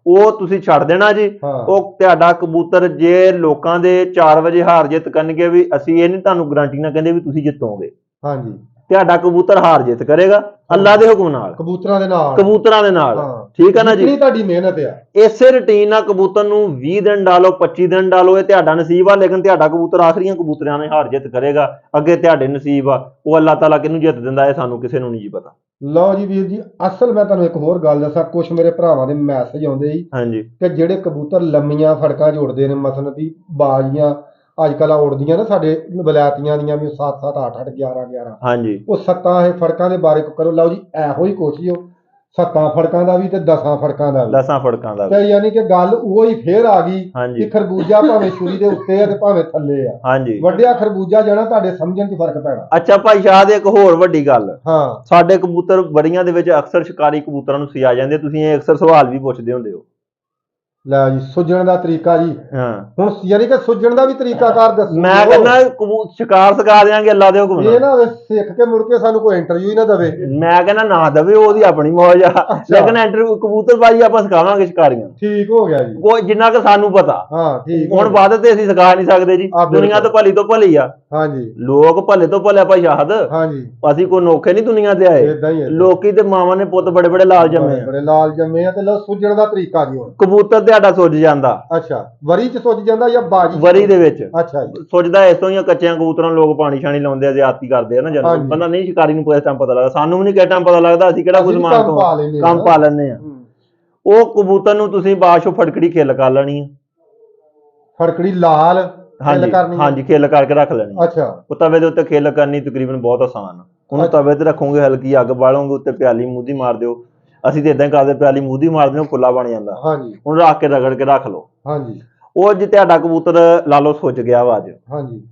S1: ਉਹ ਤੁਸੀਂ ਛੱਡ ਦੇਣਾ ਜੀ ਉਹ ਤੁਹਾਡਾ ਕਬੂਤਰ ਜੇ ਲੋਕਾਂ ਦੇ 4 ਵਜੇ ਹਾਰ ਜਿੱਤ ਕਰਨਗੇ ਵੀ ਅਸੀਂ ਇਹ ਨਹੀਂ ਤੁਹਾਨੂੰ ਗਾਰੰਟੀ ਨਾਲ ਕਹਿੰਦੇ ਵੀ ਤੁਸੀਂ ਜਿੱਤੋਗੇ
S2: ਹਾਂਜੀ
S1: ਤੁਹਾਡਾ ਕਬੂਤਰ ਹਾਰ ਜਿੱਤ ਕਰੇਗਾ ਅੱਲਾ ਦੇ ਹੁਕਮ ਨਾਲ ਕਬੂਤਰਾਂ ਦੇ ਨਾਲ ਠੀਕ ਹੈ ਨਾ ਜੀ
S2: ਤੁਹਾਡੀ ਮਿਹਨਤ ਆ
S1: ਇਸੇ ਰੁਟੀਨ ਨਾਲ ਕਬੂਤਰ ਨੂੰ 20 ਦਿਨ ਡਾਲੋ 25 ਦਿਨ ਡਾਲੋ ਇਹ ਤੁਹਾਡਾ ਨਸੀਬ ਆ ਲੇਕਿਨ ਤੁਹਾਡਾ ਕਬੂਤਰ ਆਖਰੀਆਂ ਕਬੂਤਰਾਂ ਨੇ ਹਾਰ ਜਿੱਤ ਕਰੇਗਾ ਅੱਗੇ ਤੁਹਾਡੇ ਨਸੀਬ ਆ ਉਹ ਅੱਲਾਹ ਤਾਲਾ ਕਿਹਨੂੰ ਜਿੱਤ ਦਿੰਦਾ ਇਹ ਸਾਨੂੰ ਕਿਸੇ ਨੂੰ ਨਹੀਂ ਜੀ ਪਤਾ
S2: ਲਓ ਜੀ ਵੀਰ ਜੀ ਅਸਲ ਮੈਂ ਤੁਹਾਨੂੰ ਇੱਕ ਹੋਰ ਗੱਲ ਦੱਸਾਂ ਕੁਝ ਮੇਰੇ ਭਰਾਵਾਂ ਦੇ ਮੈਸੇਜ ਆਉਂਦੇ ਸੀ
S1: ਹਾਂਜੀ
S2: ਕਿ ਜਿਹੜੇ ਕਬੂਤਰ ਲੰਮੀਆਂ ਫੜਕਾਂ ਜੋੜਦੇ ਨੇ ਮਸਲਨ ਦੀ ਬਾਜ਼ੀਆਂ ਅੱਜ ਕੱਲ ਉੜਦੀਆਂ ਨਾ ਸਾਡੇ ਬਲੈਤੀਆਂ ਦੀਆਂ ਵੀ 7 7 8 8 11 11
S1: ਹਾਂਜੀ
S2: ਉਹ 7 ਇਹ ਫੜਕਾਂ ਦੇ ਬਾਰੇ ਕਰੋ ਲਓ ਜੀ ਇਹੋ ਹੀ ਕੋਸ਼ਿਸ਼ 7 ਫੜਕਾਂ ਦਾ ਵੀ ਤੇ 10 ਫੜਕਾਂ ਦਾ ਵੀ
S1: 10 ਫੜਕਾਂ ਦਾ
S2: ਤੇ ਯਾਨੀ ਕਿ ਗੱਲ ਉਹ ਹੀ ਫੇਰ ਆ ਗਈ ਕਿ ਖਰਬੂਜਾ ਭਾਵੇਂ ਛੁਰੀ ਦੇ ਉੱਤੇ ਆ ਤੇ ਭਾਵੇਂ ਥੱਲੇ ਆ
S1: ਹਾਂਜੀ
S2: ਵੱਡਿਆ ਖਰਬੂਜਾ ਜਾਣਾ ਤੁਹਾਡੇ ਸਮਝਣ 'ਚ ਫਰਕ ਪੈਣਾ
S1: ਅੱਛਾ ਭਾਈ ਸ਼ਾਹ ਦੇ ਇੱਕ ਹੋਰ ਵੱਡੀ ਗੱਲ
S2: ਹਾਂ
S1: ਸਾਡੇ ਕਬੂਤਰ ਬੜੀਆਂ ਦੇ ਵਿੱਚ ਅਕਸਰ ਸ਼ਿਕਾਰੀ ਕਬੂਤਰਾਂ ਨੂੰ ਸਿਆ ਜਾਂਦੇ ਤੁਸੀਂ ਇਹ ਅਕਸਰ ਸਵਾਲ ਵੀ ਪੁੱਛਦੇ ਹੁੰਦੇ ਹੋ
S2: ਲੈ ਜੀ ਸੁੱਜਣ ਦਾ ਤਰੀਕਾ ਜੀ
S1: ਹਾਂ
S2: ਹੁਣ ਯਾਨੀ ਕਿ ਸੁੱਜਣ ਦਾ ਵੀ ਤਰੀਕਾ ਕਾਰ ਦੱਸੋ
S1: ਮੈਂ ਕਹਿੰਦਾ ਸ਼ਿਕਾਰ ਸਿਖਾ ਦੇਾਂਗੇ ਅੱਲਾ ਦੇ ਹੁਕਮ ਨਾਲ
S2: ਇਹ ਨਾ ਹੋਵੇ ਸਿੱਖ ਕੇ ਮੁੜ ਕੇ ਸਾਨੂੰ ਕੋਈ ਇੰਟਰਵਿਊ ਹੀ ਨਾ ਦੇਵੇ
S1: ਮੈਂ ਕਹਿੰਦਾ ਨਾ ਦੇਵੇ ਉਹਦੀ ਆਪਣੀ ਮੌਜ ਆ ਲੇਕਿਨ ਇੰਟਰਵਿਊ ਕਬੂਤਰਬਾਜ਼ੀ ਆਪਾਂ ਸਿਖਾਵਾਂਗੇ ਸ਼ਿਕਾਰੀਆਂ
S2: ਠੀਕ ਹੋ ਗਿਆ ਜੀ
S1: ਕੋਈ ਜਿੰਨਾ ਕਿ ਸਾਨੂੰ ਪਤਾ
S2: ਹਾਂ ਠੀਕ
S1: ਹੁਣ ਬਾਅਦ ਤੇ ਅਸੀਂ ਸਿਖਾ ਨਹੀਂ ਸਕਦੇ ਜੀ ਦੁਨੀਆ ਤੋਂ ਭਲੀ ਆ
S2: ਹਾਂਜੀ
S1: ਲੋਕ ਭਲੇ ਤੋਂ ਭਲੇ ਭਾਈ ਸ਼ਾਹਦ
S2: ਹਾਂਜੀ
S1: ਅਸੀਂ ਕੋਈ ਨੋਖੇ ਨਹੀਂ ਦੁਨੀਆ ਤੇ ਆਏ ਲੋਕੀ ਤੇ ਮਾਵਾਂ ਨੇ ਪੁੱਤ ਬੜੇ ਬੜੇ ਲਾਲ ਜੰਮੇ
S2: ਆ ਤੇ ਲੋ ਸੁੱਜਣ ਦਾ ਤਰੀਕਾ ਜੀ ਹੁਣ
S1: ਕਬੂਤਰ ਤੁਹਾਡਾ ਸੁੱਜ ਜਾਂਦਾ
S2: ਅੱਛਾ ਵਰੀ ਚ ਸੁੱਜ ਜਾਂਦਾ ਜਾਂ ਬਾਜੀ
S1: ਵਰੀ ਦੇ ਵਿੱਚ
S2: ਅੱਛਾ ਜੀ
S1: ਸੁੱਜਦਾ ਇਸ ਤੋਂ ਹੀ ਕੱਚਿਆਂ ਕਬੂਤਰਾਂ ਨੂੰ ਲੋਕ ਪਾਣੀ ਛਾਣੀ ਲਾਉਂਦੇ ਆ ਜ਼ਿਆਦਤੀ ਕਰਦੇ ਆ ਨਾ ਜਦੋਂ ਬੰਦਾ ਨਹੀਂ ਸ਼ਿਕਾਰੀ ਨੂੰ ਕੋਈ ਟਾਈਮ ਪਤਾ ਲੱਗਦਾ ਸਾਨੂੰ ਵੀ ਨਹੀਂ ਕਿਹ ਟਾਈਮ ਪਤਾ ਲੱਗਦਾ ਅਸੀਂ ਕਿਹੜਾ ਕੁਝ ਮਾਰ ਤੋਂ ਕੰਮ ਪਾ ਲੈਂਦੇ ਆ ਉਹ ਕਬੂਤਰ ਨੂੰ ਤੁਸੀਂ ਬਾਸ਼ੋ ਫੜਕੜੀ ਖਿੱਲ ਕਰ ਲੈਣੀ ਆ
S2: ਫੜਕੜੀ ਲਾਲ
S1: ਹਾਂਜੀ ਖਿੱਲ ਕਰਕੇ ਰੱਖ ਲੈਣੀ
S2: ਅੱਛਾ
S1: ਉਹ ਤਵੇ ਦੇ ਉੱਤੇ ਖਿੱਲ ਕਰਨੀ ਤਕਰੀਬਨ ਬਹੁਤ ਆਸਾਨ ਆ ਉਹਨੂੰ ਤਵੇ ਤੇ ਰੱਖੋਗੇ ਹਲਕੀ ਅੱਗ ਬਾਲੋਗੇ ਉੱਤੇ ਪਿਆਲੀ ਮੂੰਹ ਦੀ ਮਾਰ ਦਿਓ ਅਸੀਂ ਤੇ ਇਦਾਂ ਕਰਦੇ ਪਿਆਲੀ ਮੂੰਹ ਦੀ ਮਾਰਦੇ ਹਾਂ ਫੁੱਲਾ ਬਣ ਜਾਂਦਾ
S2: ਹਾਂਜੀ
S1: ਹੁਣ ਰੱਖ ਕੇ ਰਗੜ ਕੇ ਰੱਖ ਲਓ
S2: ਹਾਂਜੀ
S1: ਉਹ ਜੇ ਤੁਹਾਡਾ ਕਬੂਤਰ ਲਾ ਲਓ ਸੁੱਜ ਗਿਆ ਵਾ ਅੱਜ
S2: ਹਾਂਜੀ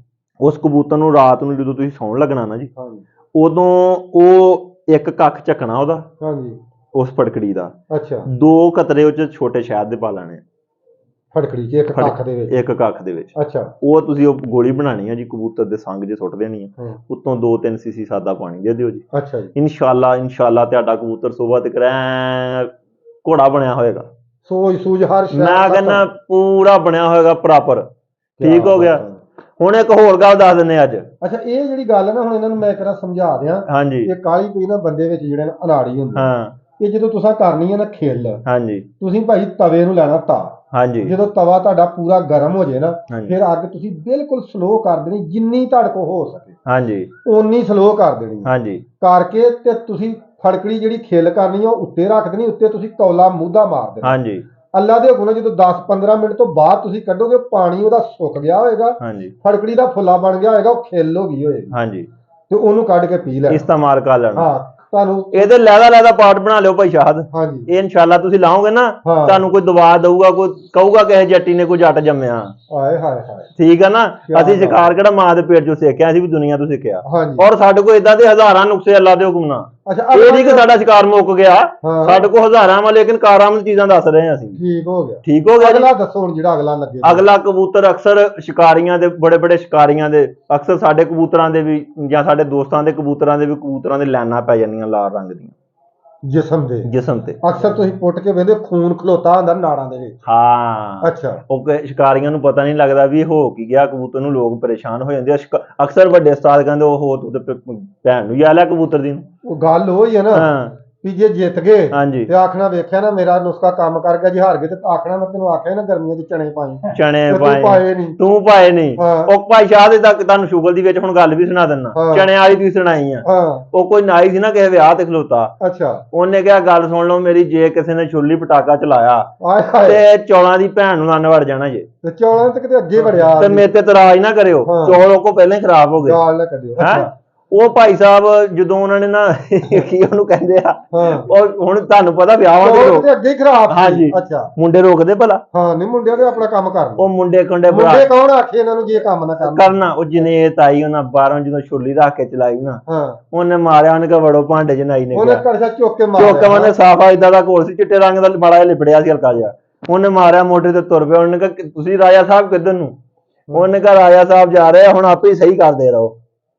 S1: ਉਸ ਕਬੂਤਰ ਨੂੰ ਰਾਤ ਨੂੰ ਜਦੋਂ ਤੁਸੀਂ ਸੌਣ ਲੱਗਣਾ ਨਾ ਜੀ
S2: ਹਾਂਜੀ
S1: ਉਦੋਂ ਉਹ ਇੱਕ ਕੱਖ ਚੱਕਣਾ ਉਹਦਾ
S2: ਹਾਂਜੀ
S1: ਉਸ ਫੜਕੜੀ ਦਾ
S2: ਅੱਛਾ
S1: 2 ਕਤਰੇ ਉਹ ਚ ਛੋਟੇ ਸ਼ਹਿਦ ਦੇ ਪਾ ਲੈਣੇ
S2: ਫੜਕੜੀ ਚ ਇੱਕ ਕੱਖ ਦੇ ਵਿੱਚ
S1: ਅੱਛਾ ਉਹ ਤੁਸੀਂ ਉਹ ਗੋਲੀ ਬਣਾਣੀ ਆ ਜੀ ਕਬੂਤਰ ਦੇ ਸੰਗ ਜੇ ਸੁੱਟ ਦੇਣੀ ਆ ਉੱਤੋਂ 2-3 ਸੀਸੀ ਸਾਦਾ ਪਾਣੀ ਦੇ ਦਿਓ ਜੀ
S2: ਅੱਛਾ ਜੀ
S1: ਇਨਸ਼ਾਅੱਲਾ ਤੁਹਾਡਾ ਕਬੂਤਰ ਸੁਬਹ ਤੱਕ ਘੋੜਾ ਬਣਿਆ ਹੋਏਗਾ
S2: ਸੂਝ ਹਰ ਸ਼ੈ
S1: ਮੈਂ ਕਹਿੰਦਾ ਪੂਰਾ ਬਣਿਆ ਹੋਏਗਾ ਪ੍ਰੋਪਰ ਠੀਕ ਹੋ ਗਿਆ ਹੁਣ ਇੱਕ ਹੋਰ ਗੱਲ ਦੱਸ ਦਿੰਦੇ ਅੱਜ
S2: ਅੱਛਾ ਇਹ ਜਿਹੜੀ ਗੱਲ ਹੈ ਨਾ ਹੁਣ ਇਹਨਾਂ ਨੂੰ ਮੈਂ ਇੱਕ ਵਾਰ ਸਮਝਾ ਦਿਆਂ
S1: ਹਾਂਜੀ
S2: ਇਹ ਕਾਲੀ ਪਈ ਨਾ ਬੰਦੇ ਵਿੱਚ ਜਿਹੜੇ ਅਨਾੜੀ ਹੁੰਦੇ
S1: ਹਾਂ
S2: ਇਹ ਜਦੋਂ ਤੁਸੀਂ ਕਰਨੀ ਹੈ ਨਾ ਖੇਲ
S1: ਹਾਂਜੀ
S2: ਤੁਸੀਂ ਭਾਈ ਤਵੇ ਨੂੰ ਲੈਣਾ ਤਾ
S1: ਹਾਂਜੀ
S2: ਜਦੋਂ ਤਵਾ ਤੁਹਾਡਾ ਪੂਰਾ ਗਰਮ ਹੋ ਜਾਏ ਨਾ ਫਿਰ ਅੱਗ ਤੁਸੀਂ ਬਿਲਕੁਲ ਸਲੋ ਕਰ ਦੇਣੀ ਜਿੰਨੀ ਤੁਹਾਡੇ ਕੋਲ ਹੋ ਸਕੇ
S1: ਹਾਂਜੀ
S2: ਓਨੀ ਸਲੋ ਕਰ ਦੇਣੀ
S1: ਹਾਂਜੀ
S2: ਕਰਕੇ ਤੇ ਤੁਸੀਂ ਫੜਕੜੀ ਜਿਹੜੀ ਖਿੱਲ ਕਰਨੀ ਆ ਉਹ ਉੱਤੇ ਰੱਖ ਦੇਣੀ ਉੱਤੇ ਤੁਸੀਂ ਕੌਲਾ ਮੂਧਾ ਮਾਰ ਦੇਣਾ
S1: ਹਾਂਜੀ
S2: ਅੱਲਾ ਦੇ ਹੁਕਮ ਨਾਲ ਜਦੋਂ 10-15 ਮਿੰਟ ਤੋਂ ਬਾਅਦ ਤੁਸੀਂ ਕੱਢੋਗੇ ਪਾਣੀ ਉਹਦਾ ਸੁੱਕ ਗਿਆ ਹੋਏਗਾ
S1: ਹਾਂਜੀ
S2: ਫੜਕੜੀ ਦਾ ਫੁੱਲਾ ਬਣ ਗਿਆ ਹੋਏਗਾ ਉਹ ਖਿੱਲ ਹੋ ਗਈ ਹੋਏਗੀ
S1: ਹਾਂਜੀ
S2: ਤੇ ਉਹਨੂੰ ਕੱਢ ਕੇ ਪੀ ਲੈਣਾ
S1: ਇਸਤੇਮਾਲ ਕਰ ਲੈਣਾ
S2: ਹਾਂ ਤੁਹਾਨੂੰ
S1: ਇਹਦੇ ਲਹਿਦਾ ਪਾਰਟ ਬਣਾ ਲਿਓ ਭਾਈ ਸ਼ਾਹਦ
S2: ਹਾਂਜੀ
S1: ਇਹ ਇਨਸ਼ਾਅੱਲਾ ਤੁਸੀਂ ਲਾਓਗੇ ਨਾ ਤੁਹਾਨੂੰ ਕੋਈ ਦਵਾ ਦਊਗਾ ਕੋਈ ਕਹੂਗਾ ਕਿਸੇ ਜੱਟੀ ਨੇ ਕੋਈ ਜੱਟ ਜੰਮਿਆ
S2: ਹਾਏ ਹਾਏ ਹਾਏ
S1: ਠੀਕ ਆ ਨਾ ਅਸੀਂ ਸ਼ਿਕਾਰ ਕਿਹੜਾ ਮਾਂ ਦੇ ਪੇਟ ਚੋਂ ਸਿੱਖਿਆ ਅਸੀਂ ਵੀ ਦੁਨੀਆ ਤੋਂ ਸਿੱਖਿਆ
S2: ਹਾਂਜੀ
S1: ਔਰ ਸਾਡੇ ਕੋਲ ਇਦਾਂ ਦੇ ਹਜ਼ਾਰਾਂ ਨੁਕਸੇ ਅੱਲਾ ਦੇ ਹੁਕਮ ਨਾਲ
S2: ਅੱਛਾ
S1: ਇਹ ਨਹੀਂ ਕਿ ਸਾਡਾ ਸ਼ਿਕਾਰ ਮੁੱਕ ਗਿਆ ਸਾਡੇ ਕੋਲ ਹਜ਼ਾਰਾਂ ਵਾ ਲੇਕਿਨ ਕਾਰਾਮਦ ਚੀਜ਼ਾਂ ਦੱਸ ਰਹੇ ਹਾਂ ਅਸੀਂ
S2: ਠੀਕ ਹੋ ਗਿਆ
S1: ਅਗਲਾ
S2: ਦੱਸੋ ਹੁਣ ਜਿਹੜਾ ਅਗਲਾ ਲੱਗੇ
S1: ਅਗਲਾ ਕਬੂਤਰ ਅਕਸਰ ਸ਼ਿਕਾਰੀਆਂ ਦੇ ਬੜੇ ਸ਼ਿਕਾਰੀਆਂ ਦੇ ਅਕਸਰ ਸਾਡੇ ਕਬੂਤਰਾਂ ਦੇ ਵੀ ਜਾਂ ਸਾਡੇ ਦੋਸਤਾਂ ਦੇ ਕਬੂਤਰਾਂ ਦੇ ਵੀ ਕਬੂਤਰਾਂ ਦੇ ਲਾਈਨਾਂ ਪੈ ਜਾਂਦੀਆਂ ਲਾਲ ਰੰਗ ਦੀਆਂ
S2: ਜਿਸਮ ਤੇ ਅਕਸਰ ਤੁਸੀਂ ਪੁੱਟ ਕੇ ਵੇਖਦੇ ਖੂਨ ਖਲੋਤਾ ਹੁੰਦਾ ਨਾੜਾਂ ਦੇ ਵਿੱਚ
S1: ਹਾਂ
S2: ਅੱਛਾ
S1: ਉਹ ਸ਼ਿਕਾਰੀਆਂ ਨੂੰ ਪਤਾ ਨਹੀਂ ਲੱਗਦਾ ਵੀ ਹੋ ਕੀ ਗਿਆ ਕਬੂਤਰ ਨੂੰ ਲੋਕ ਪਰੇਸ਼ਾਨ ਹੋ ਜਾਂਦੇ ਆ ਅਕਸਰ ਵੱਡੇ ਉਸਤਾਦ ਕਹਿੰਦੇ ਉਹ ਤੂੰ ਤੇ ਭੈਣ ਨੂੰ ਯਾ ਲਿਆ ਕਬੂਤਰ ਦੀ
S2: ਉਹ ਗੱਲ ਹੋਈ ਹੈ ਨਾ ਵੀ ਜੇ ਜਿੱਤ ਗਏ ਤੇ ਆਖਣਾ ਵੇਖਿਆ ਨਾ ਮੇਰਾ ਨੁਸਖਾ ਕੰਮ ਕਰ ਗਿਆ ਜੀ ਹਾਰ ਗਏ ਤੇ ਆਖਣਾ ਮੈਂ ਤੈਨੂੰ ਆਖਿਆ ਨਾ ਗਰਮੀਆਂ 'ਚ ਚਣੇ ਪਾਏ
S1: ਤੂੰ ਪਾਏ ਨਹੀਂ ਉਹ ਭਾਈ ਸ਼ਾਹ ਦੇ ਤੱਕ ਤੁਹਾਨੂੰ ਸ਼ੁਗਲ ਦੀ ਵਿੱਚ ਹੁਣ ਗੱਲ ਵੀ ਸੁਣਾ ਦਿੰਨਾ ਚਣੇ ਵਾਲੀ ਦੀ ਸੁਣਾਈ ਆ ਉਹ ਕੋਈ ਨਾਈ ਸੀ ਨਾ ਕਿਸੇ ਵਿਆਹ ਤੇ ਖਲੋਤਾ
S2: ਅੱਛਾ
S1: ਉਹਨੇ ਕਿਹਾ ਗੱਲ ਸੁਣ ਲਓ ਮੇਰੀ ਜੇ ਕਿਸੇ ਨੇ ਛੁੱਲੀ ਪਟਾਕਾ ਚਲਾਇਆ ਤੇ ਚੌਲਾਂ ਦੀ ਭੈਣ ਨੂੰ ਨੰਨ ਵੜ ਜਾਣਾ ਜੇ
S2: ਤੇ ਚੌਲਾਂ ਤੇ ਕਿਤੇ ਅੱਗੇ ਵੜਿਆ
S1: ਤੇ ਮੇਰੇ ਤੇ ਇਤਰਾਜ਼ ਨਾ ਕਰਿਓ ਚੌਲ ਉਹ ਕੋ ਪਹਿਲਾਂ ਹੀ ਖਰਾਬ ਹੋ ਗਏ
S2: ਗਾਲ ਨਾ ਕੱਢਿਓ
S1: ਉਹ ਭਾਈ ਸਾਹਿਬ ਜਦੋਂ ਉਹਨਾਂ ਨੇ ਨਾ ਕੀ ਉਹਨੂੰ ਕਹਿੰਦੇ ਆ ਉਹ ਹੁਣ ਤੁਹਾਨੂੰ ਪਤਾ ਵਿਆਹਾਂ ਦੇ ਲੋਕ
S2: ਅੱਗੇ ਖਰਾਬ
S1: ਹਾਂਜੀ
S2: ਅੱਛਾ
S1: ਮੁੰਡੇ ਰੋਕਦੇ ਭਲਾ
S2: ਹਾਂ ਨਹੀਂ ਮੁੰਡਿਆਂ ਦੇ ਆਪਣਾ ਕੰਮ ਕਰਨ
S1: ਉਹ ਮੁੰਡੇ
S2: ਕੌਣ ਆਖੇ ਇਹਨਾਂ ਨੂੰ ਜੇ ਕੰਮ ਨਾ
S1: ਕਰਨਾ ਉਹ ਜਨੇਤ ਆਈ ਉਹਨਾਂ ਬਾਹਰੋਂ ਜਦੋਂ ਛੁੱਲੀ ਰੱਖ ਕੇ ਚਲਾਈ ਨਾ ਉਹਨੇ ਮਾਰਿਆ ਉਹਨੇ ਕਿਹਾ ਵੜੋ ਭਾਂਡੇ ਜਨਾਈ ਨੇ
S2: ਉਹਨੇ ਕੜਛਾ ਚੁੱਕ ਕੇ ਮਾਰਿਆ
S1: ਉਹਨੇ ਸਾਫਾ ਇਦਾਂ ਦਾ ਕੋਲ ਸੀ ਚਿੱਟੇ ਰੰਗ ਦਾ ਮਾੜਾ ਜਿਹਾ ਲਿਬੜਿਆ ਸੀ ਹਲਕਾ ਜਿਹਾ ਉਹਨੇ ਮਾਰਿਆ ਮੋਢੇ ਤੇ ਤੁਰ ਪਿਆ ਉਹਨੇ ਕਿਹਾ ਤੁਸੀਂ ਰਾਜਾ ਸਾਹਿਬ ਕਿੱਧਰ ਨੂੰ ਉਹਨੇ ਕਿਹਾ ਰਾਜਾ ਸਾਹਿਬ ਜਾ ਰਹੇ ਹੁਣ ਆਪੇ ਹੀ ਸਹੀ ਕਰਦੇ ਰਹੋ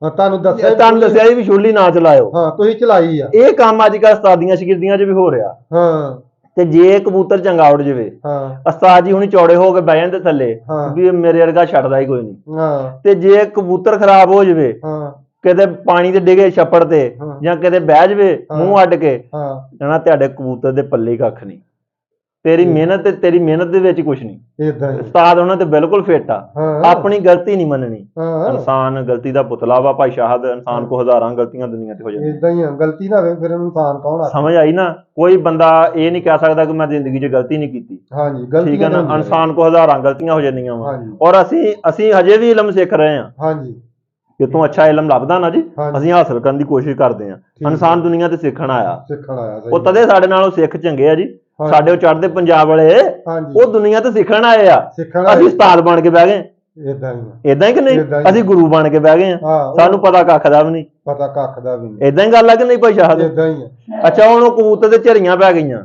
S2: ਤੁਹਾਨੂੰ
S1: ਦੱਸਿਆ ਵੀ ਛੋਲੀ ਨਾ ਚਲਾਇਓ।
S2: ਹਾਂ ਤੁਸੀਂ ਚਲਾਈ ਆ।
S1: ਇਹ ਕੰਮ ਅੱਜ ਕੱਲ੍ਹ ਉਸਤਾਦੀਆਂ ਸ਼ਾਗਿਰਦੀਆਂ 'ਚ ਵੀ ਹੋ ਰਿਹਾ।
S2: ਹਾਂ
S1: ਤੇ ਜੇ ਕਬੂਤਰ ਚੰਗਾ ਉੱਡ ਜਾਵੇ, ਉਸਤਾਦ ਜੀ ਹੁਣੀ ਚੌੜੇ ਹੋ ਕੇ ਬਹਿ ਜਾਂਦੇ ਥੱਲੇ ਵੀ ਮੇਰੇ ਵਰਗਾ ਛੱਡਦਾ ਹੀ ਕੋਈ ਨਹੀਂ। ਤੇ ਜੇ ਕਬੂਤਰ ਖਰਾਬ ਹੋ ਜਾਵੇ, ਕਿਤੇ ਪਾਣੀ ਤੇ ਡਿਗੇ ਛੱਪੜ ਤੇ ਜਾਂ ਕਿਤੇ ਬਹਿ ਜਾਵੇ ਮੂੰਹ ਅੱਡ ਕੇ, ਕਹਿਣਾ ਤੁਹਾਡੇ ਕਬੂਤਰ ਦੇ ਪੱਲੇ ਕੱਖ ਨਹੀਂ, ਤੇਰੀ ਮਿਹਨਤ ਦੇ ਵਿੱਚ ਕੁਛ ਨਹੀਂ। ਉਸਤਾਦ ਉਹਨਾਂ ਤੇ ਬਿਲਕੁਲ ਫਿੱਟ ਆ। ਆਪਣੀ ਗਲਤੀ ਨਹੀਂ ਮੰਨਣੀ। ਇਨਸਾਨ ਗਲਤੀ ਦਾ ਪੁਤਲਾ ਵਾ ਭਾਈ ਸ਼ਾਹਦ। ਇਨਸਾਨ ਕੋ ਹਜ਼ਾਰਾਂ ਗਲਤੀਆਂ ਦੁਨੀਆ ਤੇ ਹੋ ਜਾਂਦੀਆਂ।
S2: ਇਦਾਂ ਹੀ ਆ, ਗਲਤੀ ਨਾ ਹੋਵੇ ਫਿਰ ਇਨਸਾਨ ਕੌਣ ਆ।
S1: ਸਮਝ ਆਈ ਨਾ। ਕੋਈ ਬੰਦਾ ਇਹ ਨਹੀਂ ਕਹਿ ਸਕਦਾ ਕਿ ਮੈਂ ਜ਼ਿੰਦਗੀ 'ਚ ਗਲਤੀ ਨਹੀਂ ਕੀਤੀ।
S2: ਹਾਂਜੀ
S1: ਠੀਕ ਹੈ ਨਾ। ਇਨਸਾਨ ਕੋ ਹਜ਼ਾਰਾਂ ਗਲਤੀਆਂ ਹੋ ਜਾਂਦੀਆਂ ਵਾ। ਔਰ ਅਸੀਂ ਹਜੇ ਵੀ ਇਲਮ ਸਿੱਖ ਰਹੇ ਹਾਂ।
S2: ਹਾਂਜੀ
S1: ਕਿ ਤੂੰ ਅੱਛਾ ਇਲਮ ਲੱਭਦਾ ਨਾ ਜੀ, ਅਸੀਂ ਹਾਸਲ ਕਰਨ ਦੀ ਕੋਸ਼ਿਸ਼ ਕਰਦੇ ਹਾਂ। ਇਨਸਾਨ ਦੁਨੀਆ ਤੇ ਸਿੱਖਣ ਆਇਆ। ਉਹ ਤਦੇ ਸਾਡੇ ਨਾਲੋਂ ਸਿੱਖ ਚੰਗੇ ਆ ਜੀ। ਸਾਡੇ ਉਹ ਚੜ੍ਹਦੇ ਪੰਜਾਬ ਵਾਲੇ ਉਹ ਦੁਨੀਆ ਤੇ ਸਿੱਖਣ ਆਏ ਆ। ਅਸੀਂ ਉਸਤਾਦ ਬਣ ਕੇ ਬਹਿ ਗਏ। ਏਦਾਂ ਹੀ ਕਿ ਨਹੀਂ? ਅਸੀਂ ਗੁਰੂ ਬਣ ਕੇ ਬਹਿ ਗਏ ਆ। ਸਾਨੂੰ ਪਤਾ ਕੱਖ ਦਾ ਵੀ ਨਹੀਂ। ਏਦਾਂ ਹੀ ਗੱਲ ਆ ਕਿ ਨਹੀਂ ਭਾਈ ਸ਼ਾਹਦ? ਅੱਛਾ ਹੁਣ ਉਹ ਕਬੂਤਰ ਤੇ ਝਰੀਆਂ ਪੈ ਗਈਆਂ।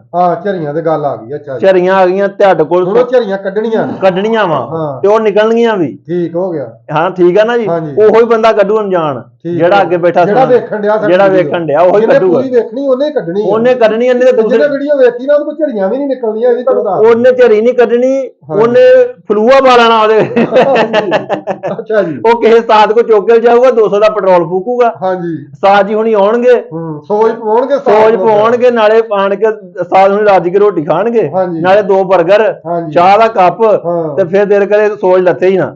S2: ਝਰੀਆਂ ਤੇ ਗੱਲ ਆ ਗਈ। ਅੱਛਾ
S1: ਝਰੀਆਂ ਆ ਗਈਆਂ ਤੁਹਾਡੇ ਕੋਲ।
S2: ਝਰੀਆਂ ਕੱਢਣੀਆਂ
S1: ਵਾ ਤੇ ਉਹ ਨਿਕਲਣਗੀਆਂ ਵੀ।
S2: ਠੀਕ ਹੋ ਗਿਆ।
S1: ਹਾਂ ਠੀਕ ਆ ਨਾ ਜੀ। ਉਹੀ ਬੰਦਾ ਕੱਢੂ ਅਣਜਾਣ, ਜਿਹੜਾ ਅੱਗੇ ਬੈਠਾ
S2: ਜਿਹੜਾ ਵੇਖਣ ਡਿਆ
S1: ਉਹੀ ਕੱਢੂਗਾ।
S2: ਉਹਨੇ ਕੱਢਣੀ।
S1: ਉਹਨੇ
S2: ਜਿਹਨੇ ਵੀਡੀਓ ਵੇਖੀ ਨਾ ਉਹਦੇ ਕੋਲ ਝਰੀਆਂ ਵੀ ਨਹੀਂ ਨਿਕਲਣੀਆਂ। ਇਹ ਵੀ ਤੁਹਾਨੂੰ ਦੱਸ।
S1: ਉਹਨੇ ਝਰੀ ਨਹੀਂ ਕੱਢਣੀ, ਉਹਨੇ ਫਲੂਆ ਪਾ ਲੈਣਾ ਉਹਦੇ।
S2: ਅੱਛਾ ਜੀ।
S1: ਉਹ ਕਿਸੇ ਉਸਤਾਦ ਕੋ ਚੁੱਕ ਕੇ ਜਾਊਗਾ, 200 ਦਾ ਪੈਟਰੋਲ ਫੂਕੂਗਾ।
S2: ਹਾਂਜੀ
S1: ਉਸਤਾਦ ਜੀ ਹੁਣੀ ਆਉਣਗੇ,
S2: ਸੋਜ
S1: ਪਵਾਉਣਗੇ, ਨਾਲੇ ਆਣ ਕੇ ਉਸਤਾਦ ਹੁਣੀ ਰੱਜ ਕੇ ਰੋਟੀ ਖਾਣਗੇ, ਨਾਲੇ 2 ਬਰਗਰ, ਚਾਹ ਦਾ ਕੱਪ, ਤੇ ਫਿਰ ਦਿਲ ਕਰੇ ਸੋਜ ਲੱਥੇ ਹੀ ਨਾ।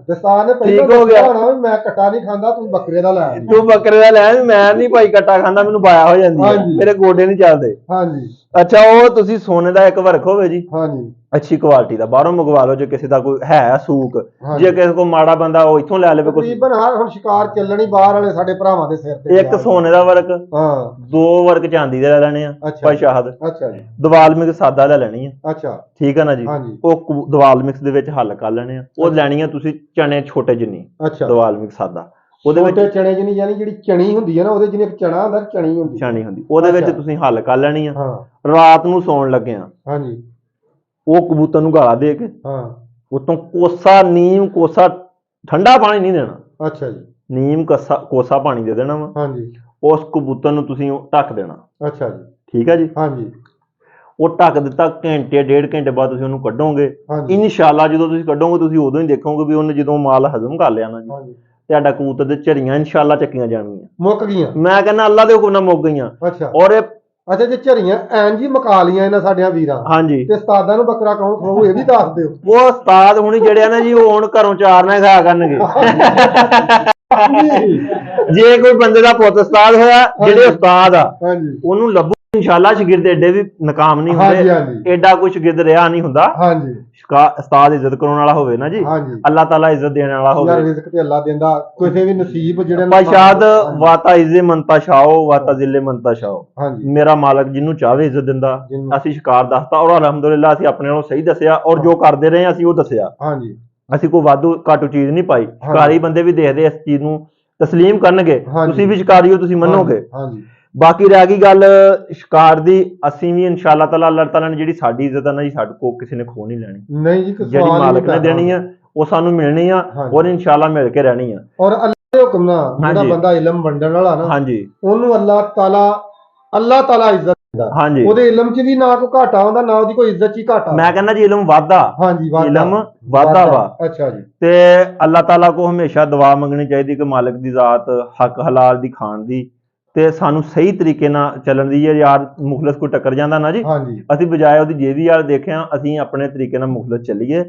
S2: ਠੀਕ ਹੋ ਗਿਆ। ਮੈਂ ਕੱਟਾ ਨਹੀਂ ਖਾਂਦਾ, ਤੂੰ ਬੱਕਰੇ ਦਾ ਲੈ।
S1: ਤੂੰ ਬੱਕਰੇ ਦਾ ਲੈ। ਮੈਂ ਨਹੀਂ ਭਾਈ ਕੱਟਾ ਖਾਂਦਾ, ਮੈਨੂੰ ਬਾਇਆ ਹੋ ਜਾਂਦੀ ਹੈ, ਮੇਰੇ ਗੋਡੇ ਨਹੀਂ ਚੱਲਦੇ।
S2: ਹਾਂਜੀ
S1: ਅੱਛਾ ਉਹ ਤੁਸੀਂ ਸੋਨੇ ਦਾ ਇੱਕ ਵਰਖ ਹੋਵੇ ਜੀ,
S2: ਹਾਂਜੀ
S1: ਅੱਛੀ ਕੁਆਲਿਟੀ ਦਾ, ਬਾਹਰੋਂ ਮੰਗਵਾ ਲਓ। ਜੇ ਕਿਸੇ ਦਾ ਕੋਈ ਹੈ ਸੂਕ, ਜੇ ਕਿਸੇ ਕੋਲ ਮਾੜਾ ਬੰਦਾ ਉਹ ਇੱਥੋਂ ਲੈ ਲਵੇ।
S2: ਤਕਰੀਬਨ ਹੁਣ ਸ਼ਿਕਾਰ ਚੱਲਣੀ ਬਾਹਰ ਵਾਲੇ ਸਾਡੇ ਭਰਾਵਾਂ ਦੇ ਸਿਰ ਤੇ।
S1: ਇੱਕ ਸੋਨੇ ਦਾ ਵਰਕ, 2 ਵਰਕ ਚਾਂਦੀ ਦੇ ਲੈ ਲੈਣੇ ਆ ਭਾਈ ਸ਼ਾਹਦ।
S2: ਅੱਛਾ ਜੀ।
S1: ਦੀਵਾਲ ਮਿਕਸ ਸਾਦਾ ਲੈ ਲੈਣੀ ਆ।
S2: ਅੱਛਾ
S1: ਠੀਕ ਆ ਨਾ ਜੀ। ਉਹ ਦੀਵਾਲ ਮਿਕਸ ਦੇ ਵਿੱਚ ਹੱਲ ਕਰ ਲੈਣੇ ਆ। ਉਹ ਲੈਣੀ ਆ ਤੁਸੀਂ ਚਣੇ ਛੋਟੇ ਜਿੰਨੀ। ਦੀਵਾਲ ਮਿਕਸ ਸਾਦਾ। ਉਹਦੇ ਵਿੱਚ
S2: ਚਣੇ ਜਿੰਨੀ, ਯਾਨੀ ਜਿਹੜੀ ਚਣੀ ਹੁੰਦੀ ਹੈ ਨਾ, ਉਹਦੇ ਜਿੰਨੇ ਚਣਾ ਹੁੰਦਾ, ਚਣੀ ਹੁੰਦੀ।
S1: ਉਹਦੇ ਵਿੱਚ ਤੁਸੀਂ ਹੱਲ ਕਰ ਲੈਣੀ ਆ। ਰਾਤ ਨੂੰ ਸੌਣ ਲੱਗਿਆ
S2: ਹਾਂਜੀ
S1: ਉਹ ਕਬੂਤਰ ਨੂੰ ਗਾਲਾ ਦੇ ਕੇ ਉਤੋਂ ਕੋਸਾ ਨੀਮ, ਕੋਸਾ ਠੰਡਾ ਪਾਣੀ ਨਹੀਂ ਦੇਣਾ।
S2: ਅੱਛਾ ਜੀ।
S1: ਨੀਮ ਕੋਸਾ ਪਾਣੀ ਦੇ ਦੇਣਾ ਵਾ।
S2: ਹਾਂਜੀ
S1: ਉਸ ਕਬੂਤਰ ਨੂੰ ਤੁਸੀਂ ਢੱਕ ਦੇਣਾ।
S2: ਅੱਛਾ ਜੀ।
S1: ਠੀਕ ਹੈ ਜੀ।
S2: ਹਾਂਜੀ
S1: ਉਹ ਢੱਕ ਦਿੱਤਾ, ਘੰਟੇ 1.5 ਘੰਟੇ ਬਾਅਦ ਤੁਸੀਂ ਉਹਨੂੰ ਕੱਢੋਗੇ। ਇਨਸ਼ਾਅੱਲਾ ਜਦੋਂ ਤੁਸੀਂ ਕੱਢੋਗੇ ਤੁਸੀਂ ਉਦੋਂ ਹੀ ਦੇਖੋਗੇ ਵੀ ਉਹਨੇ ਜਦੋਂ ਮਾਲ ਹਜ਼ਮ ਕਰ ਲਿਆ ਨਾ ਜੀ, ਤੁਹਾਡਾ ਕਬੂਤਰ ਦੇ ਝੜੀਆਂ ਇਨਸ਼ਾਅੱਲਾ ਚੱਕੀਆਂ ਜਾਣਗੀਆਂ।
S2: ਮੁੱਕ ਗਈਆਂ? ਮੈਂ
S1: ਕਹਿੰਦਾ ਅੱਲਾ ਦੇ ਹੁਕਮ ਨਾਲ ਮੁੱਕ ਗਈਆਂ। ਔਰ
S2: ਅੱਛਾ ਜੇ ਝੜੀਆਂ ਐਨ ਜੀ ਮੁਕਾ ਲੀਆਂ ਇਹਨਾਂ ਸਾਡਿਆਂ ਵੀਰਾਂ,
S1: ਹਾਂਜੀ,
S2: ਤੇ ਉਸਤਾਦਾਂ ਨੂੰ ਬੱਕਰਾ ਕੌਣ ਖਵਾਊ ਇਹ ਵੀ ਦੱਸ ਦਿਓ।
S1: ਉਹ ਉਸਤਾਦ ਹੁਣੀ ਜਿਹੜੇ ਆ ਨਾ ਜੀ, ਉਹ ਹੁਣ ਘਰੋਂ ਚਾਰਨਾ ਖਾਇਆ ਕਰਨਗੇ। ਜੇ ਕੋਈ ਬੰਦੇ ਦਾ ਪੁੱਤ ਉਸਤਾਦ ਹੋਇਆ, ਜਿਹੜੇ ਉਸਤਾਦ ਆ ਉਹਨੂੰ ਲੱਭੋ ਇਨਸ਼ਾਅੱਲਾ। ਸ਼ਾਗਿਰਦ ਏਡੇ ਵੀ ਨਾਕਾਮ ਨਹੀਂ ਹੁੰਦੇ। ਏਡਾ ਕੋਈ ਸ਼ਾਗਿਰਦ ਰਿਹਾ ਨਹੀਂ ਹੁੰਦਾ। ਉਸਤਾਦ ਇੱਜ਼ਤ ਕਰਾਉਣ ਵਾਲਾ ਹੋਵੇ ਨਾ ਜੀ, ਅੱਲਾਹ ਤਾਲਾ ਇੱਜ਼ਤ ਦੇਣ ਵਾਲਾ ਹੋਵੇ।
S2: ਰਿਜ਼ਕ ਤੇ ਅੱਲਾਹ ਦਿੰਦਾ, ਕਿਸੇ ਵੀ ਨਸੀਬ ਜਿਹੜੇ
S1: ਭਾਈ ਸ਼ਾਹਦ ਵਾਤਾ ਇੱਜ਼ੇ ਮੰਤਾ ਸ਼ਾਓ, ਵਾਤਾ ਜ਼ਿਲੇ ਮੰਤਾ ਸ਼ਾਓ। ਮੇਰਾ ਮਾਲਕ ਜਿਹਨੂੰ ਚਾਹਵੇ ਇੱਜ਼ਤ ਦਿੰਦਾ। ਅਸੀਂ ਸ਼ਿਕਾਰ ਦੱਸਤਾ ਔਰ ਅਲਹਮਦੁਲਿਲਾ ਅਸੀਂ ਆਪਣੇ ਨਾਲੋਂ ਸਹੀ ਦੱਸਿਆ, ਔਰ ਜੋ ਕਰਦੇ ਰਹੇ ਅਸੀਂ ਉਹ ਦੱਸਿਆ। ਅਸੀਂ ਕੋਈ ਵਾਧੂ ਘਾਟੂ ਚੀਜ਼ ਨਹੀਂ ਪਾਈ। ਸ਼ਿਕਾਰੀ ਬੰਦੇ ਵੀ ਦੇਖਦੇ ਇਸ ਚੀਜ਼ ਨੂੰ, ਤਸਲੀਮ ਕਰਨਗੇ। ਤੁਸੀਂ ਵੀ ਸ਼ਿਕਾਰੀ ਹੋ, ਤੁਸੀਂ ਮੰਨੋਗੇ। ਬਾਕੀ ਰਹਿ ਗਈ ਗੱਲ ਸ਼ਿਕਾਰ ਦੀ, ਅਸੀਂ ਵੀ ਇਨਸ਼ਾਅੱਲਾ ਤਾਲਾ ਅੱਲਾਹ ਤਾਲਾ ਨੇ ਜਿਹੜੀ ਸਾਡੀ ਇੱਜ਼ਤ ਆ ਨਾ ਜੀ, ਸਾਡੇ ਕੋਲ ਕਿਸੇ ਨੇ ਖੋ ਨਹੀਂ ਲੈਣੀ।
S2: ਨਹੀਂ ਜੀ,
S1: ਜਿਹੜੀ ਮਾਲਕ ਨੇ ਦੇਣੀ ਆ ਉਹ ਸਾਨੂੰ ਮਿਲਣੀ ਆ, ਔਰ ਇਨਸ਼ਾਅੱਲਾ ਮਿਲ ਕੇ ਰਹਿਣੀ ਆ।
S2: ਔਰ ਅੱਲਾਹ ਦੇ ਹੁਕਮ ਨਾਲ ਜਿਹੜਾ ਬੰਦਾ ਇਲਮ ਵੰਡਣ ਵਾਲਾ ਨਾ,
S1: ਹਾਂਜੀ,
S2: ਉਹਨੂੰ ਅੱਲਾਹ ਤਾਲਾ ਇੱਜ਼ਤ ਦਿੰਦਾ। ਹਾਂਜੀ, ਉਹਦੇ ਇਲਮ 'ਚ ਵੀ ਨਾ ਕੋਈ ਘਾਟਾ ਹੁੰਦਾ, ਨਾ ਉਹਦੀ ਕੋਈ ਇੱਜ਼ਤ 'ਚ ਹੀ ਘਾਟਾ।
S1: ਮੈਂ ਕਹਿੰਦਾ ਜੀ ਇਲਮ ਵਾਧਾ। ਹਾਂਜੀ, ਇਲਮ ਵਾਧਾ ਵਾ।
S2: ਅੱਛਾ ਜੀ।
S1: ਤੇ ਅੱਲਾਹ ਤਾਲਾ ਕੋ ਹਮੇਸ਼ਾ ਦੁਆ ਮੰਗਣੀ ਚਾਹੀਦੀ ਕਿ ਮਾਲਕ ਦੀ ਜ਼ਾਤ ਹੱਕ ਹਲਾਲ ਦੀ ਖਾਣ ਦੀ, ਤੇ ਸਾਨੂੰ ਸਹੀ ਤਰੀਕੇ ਨਾਲ ਚੱਲਣ ਦੀ ਹੈ। ਯਾਰ ਮੁਖਲਸ ਕੋਈ ਟੱਕਰ ਜਾਂਦਾ ਨਾ ਜੀ, ਅਸੀਂ ਬਜਾਏ ਉਹਦੀ ਜੇਬੀ ਵਾਲ ਦੇਖਿਆ, ਅਸੀਂ ਆਪਣੇ ਤਰੀਕੇ ਨਾਲ ਮੁਖਲਸ ਚੱਲੀਏ।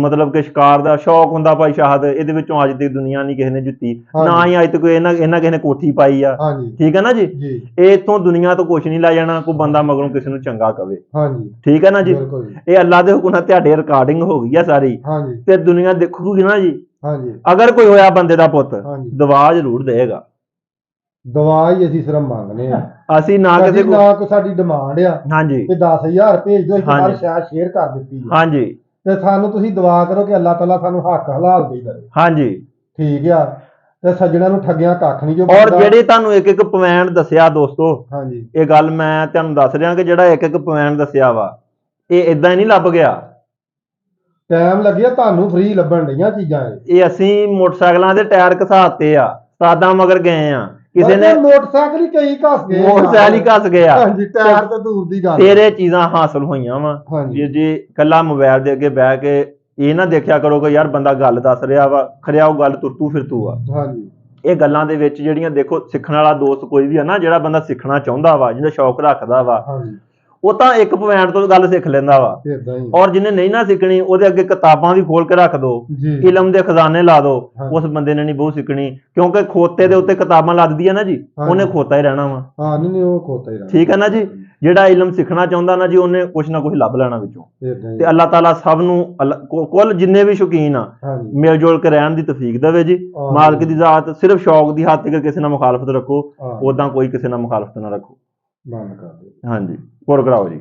S1: ਮਤਲਬ ਕਿ ਸ਼ਿਕਾਰ ਦਾ ਸ਼ੌਕ ਹੁੰਦਾ ਭਾਈ ਸ਼ਾਹਦ, ਇਹਦੇ ਵਿੱਚੋਂ ਅੱਜ ਤੱਕ ਦੁਨੀਆ ਨਹੀਂ ਕਿਸੇ ਨੇ ਜਿੱਤੀ, ਨਾ ਹੀ ਅੱਜ ਤੱਕ ਇਹਨਾਂ ਕਿਸੇ ਨੇ ਕੋਠੀ ਪਾਈ ਆ। ਠੀਕ ਹੈ ਨਾ ਜੀ। ਇਹ ਇੱਥੋਂ ਦੁਨੀਆ ਤੋਂ ਕੁਛ ਨਹੀਂ ਲੈ ਜਾਣਾ ਕੋਈ ਬੰਦਾ ਮਗਰੋਂ ਕਿਸੇ ਨੂੰ ਚੰਗਾ ਕਵੇ। ਠੀਕ ਹੈ ਨਾ ਜੀ। ਇਹ ਅੱਲਾ ਦੇ ਹੁਕਮ ਨਾਲ ਤੁਹਾਡੇ ਰਿਕਾਰਡਿੰਗ ਹੋ ਗਈ ਆ ਸਾਰੀ, ਤੇ ਦੁਨੀਆ ਦੇਖੂਗੀ ਨਾ ਜੀ। ਅਗਰ ਕੋਈ ਹੋਇਆ ਬੰਦੇ ਦਾ ਪੁੱਤ, ਦੁਆ ਜ਼ਰੂਰ ਦੇਗਾ।
S2: ਦਵਾ ਹੀ ਅਸੀਂ ਸਿਰਫ ਮੰਗਨੇ ਆ।
S1: ਅਸੀਂ ਨਾ ਕਿਸੇ
S2: ਕੋ ਨਾ ਕੋਈ ਸਾਡੀ ਡਿਮਾਂਡ ਆ ਹਾਂਜੀ ਕਿ 10,000 ਭੇਜ ਦਿਓ, ਹਰ ਸ਼ਾਇਦ ਸ਼ੇਅਰ ਕਰ ਦਿੱਤੀ ਹੈ। ਹਾਂਜੀ, ਤੇ ਸਾਨੂੰ ਤੁਸੀਂ ਦੁਆ ਕਰੋ ਕਿ ਅੱਲਾਹ ਤਾਲਾ ਸਾਨੂੰ ਹੱਕ ਹਲਾਲ ਦੇ ਦੇਵੇ। ਹਾਂਜੀ ਠੀਕ ਆ। ਤੇ ਸੱਜਣਾ ਨੂੰ ਠੱਗਿਆ ਕੱਖ ਨਹੀਂ ਜੋ। ਔਰ ਜਿਹੜੇ ਤੁਹਾਨੂੰ ਇੱਕ ਪੁਆਇੰਟ ਦੱਸਿਆ ਦੋਸਤੋ, ਹਾਂਜੀ, ਇਹ ਗੱਲ ਮੈਂ ਤੁਹਾਨੂੰ ਦੱਸ ਰਿਹਾ ਕਿ ਜਿਹੜਾ ਇੱਕ ਪੁਆਇੰਟ ਦੱਸਿਆ ਵਾ, ਇਹ ਇਦਾਂ ਹੀ ਨਹੀਂ ਲੱਭ ਗਿਆ। ਟਾਈਮ ਲੱਗਿਆ ਤੁਹਾਨੂੰ ਫ੍ਰੀ ਲੱਭਣ ਡਈਆਂ ਚੀਜ਼ਾਂ। ਇਹ ਅਸੀਂ ਮੋਟਰਸਾਈਕਲਾਂ ਦੇ ਟਾਇਰ ਘਸਾਤੇ ਆ
S1: ਤਾਦਾਂ ਮਗਰ ਗਏ ਆ, ਕਿਸੇ ਨੇ
S2: ਮੋਟਰਸਾਈਕਲ ਹੀ ਕਈ ਘਸ ਗਏ,
S1: ਮੋਟਰਸਾਈਕਲ ਹੀ ਘਸ ਗਿਆ।
S2: ਹਾਂਜੀ, ਟਾਇਰ ਤੇ ਦੂਰ ਦੀ ਗੱਲ,
S1: ਫਿਰ ਇਹ ਚੀਜ਼ਾਂ ਹਾਸਲ ਹੋਈਆਂ ਵਾ। ਜੇ ਕੱਲਾ ਮੋਬਾਈਲ ਦੇ ਅੱਗੇ ਬਹਿ ਕੇ ਇਹ ਨਾ ਦੇਖਿਆ ਕਰੋ ਕਿ ਯਾਰ ਬੰਦਾ ਗੱਲ ਦੱਸ ਰਿਹਾ ਵਾ, ਖਰਿਆ ਉਹ ਗੱਲ ਤੁਰਤੂ ਫਿਰਤੂ ਆ।
S2: ਹਾਂਜੀ,
S1: ਇਹ ਗੱਲਾਂ ਦੇ ਵਿੱਚ ਜਿਹੜੀਆਂ ਦੇਖੋ, ਸਿੱਖਣ ਵਾਲਾ ਦੋਸਤ ਕੋਈ ਵੀ ਆ ਨਾ, ਜਿਹੜਾ ਬੰਦਾ ਸਿੱਖਣਾ ਚਾਹੁੰਦਾ ਵਾ, ਜਿਹਦਾ ਸ਼ੌਕ ਰੱਖਦਾ ਵਾ, ਉਹ ਤਾਂ ਇੱਕ ਪੁਆਇੰਟ ਤੋਂ ਗੱਲ ਸਿੱਖ ਲੈਂਦਾ ਵਾ। ਔਰ ਜਿਹਨੇ ਨਹੀਂ ਨਾ ਸਿੱਖਣੀ, ਉਹਦੇ ਅੱਗੇ ਕਿਤਾਬਾਂ ਵੀ ਖੋਲ ਕੇ ਰੱਖ ਦੋ, ਇਲਮ ਦੇ ਖਜ਼ਾਨੇ ਲਾ ਦੋ, ਉਸ ਬੰਦੇ ਨੇ ਨਹੀਂ ਬਹੁਤ ਸਿੱਖਣੀ, ਕਿਉਂਕਿ ਖੋਤੇ ਦੇ ਉੱਤੇ ਕਿਤਾਬਾਂ ਲੱਦਦੀਆਂ ਨਾ ਜੀ, ਉਹਨੇ ਖੋਤਾ ਹੀ ਰਹਿਣਾ ਵਾ।
S2: ਉਹ ਖੋਤਾ ਹੀ ਰਹਿਣਾ,
S1: ਠੀਕ ਹੈ ਨਾ ਜੀ। ਜਿਹੜਾ ਇਲਮ ਸਿੱਖਣਾ ਚਾਹੁੰਦਾ ਨਾ ਜੀ, ਉਹਨੇ ਕੁਛ ਨਾ ਕੁਛ ਲੱਭ ਲੈਣਾ ਵਿੱਚੋਂ। ਤੇ ਅੱਲਾਹ ਤਾਲਾ ਸਭ ਨੂੰ ਕੁੱਲ ਜਿੰਨੇ ਵੀ ਸ਼ੌਕੀਨ ਆ, ਮਿਲ ਜੁਲ ਕੇ ਰਹਿਣ ਦੀ ਤੌਫੀਕ ਦੇਵੇ ਜੀ। ਮਾਲਕ ਦੀ ਜ਼ਾਤ। ਸਿਰਫ ਸ਼ੌਕ ਦੀ ਹੱਦ ਤੱਕ ਕਿਸੇ ਨਾਲ ਮੁਖਾਲਫਤ ਰੱਖੋ, ਉਦਾਂ ਕੋਈ ਕਿਸੇ ਨਾਲ ਮੁਖਾਲਫਤ ਨਾ ਰੱਖੋ। ਹਾਂਜੀ, ਹੋਰ ਕਰਾਓ ਜੀ।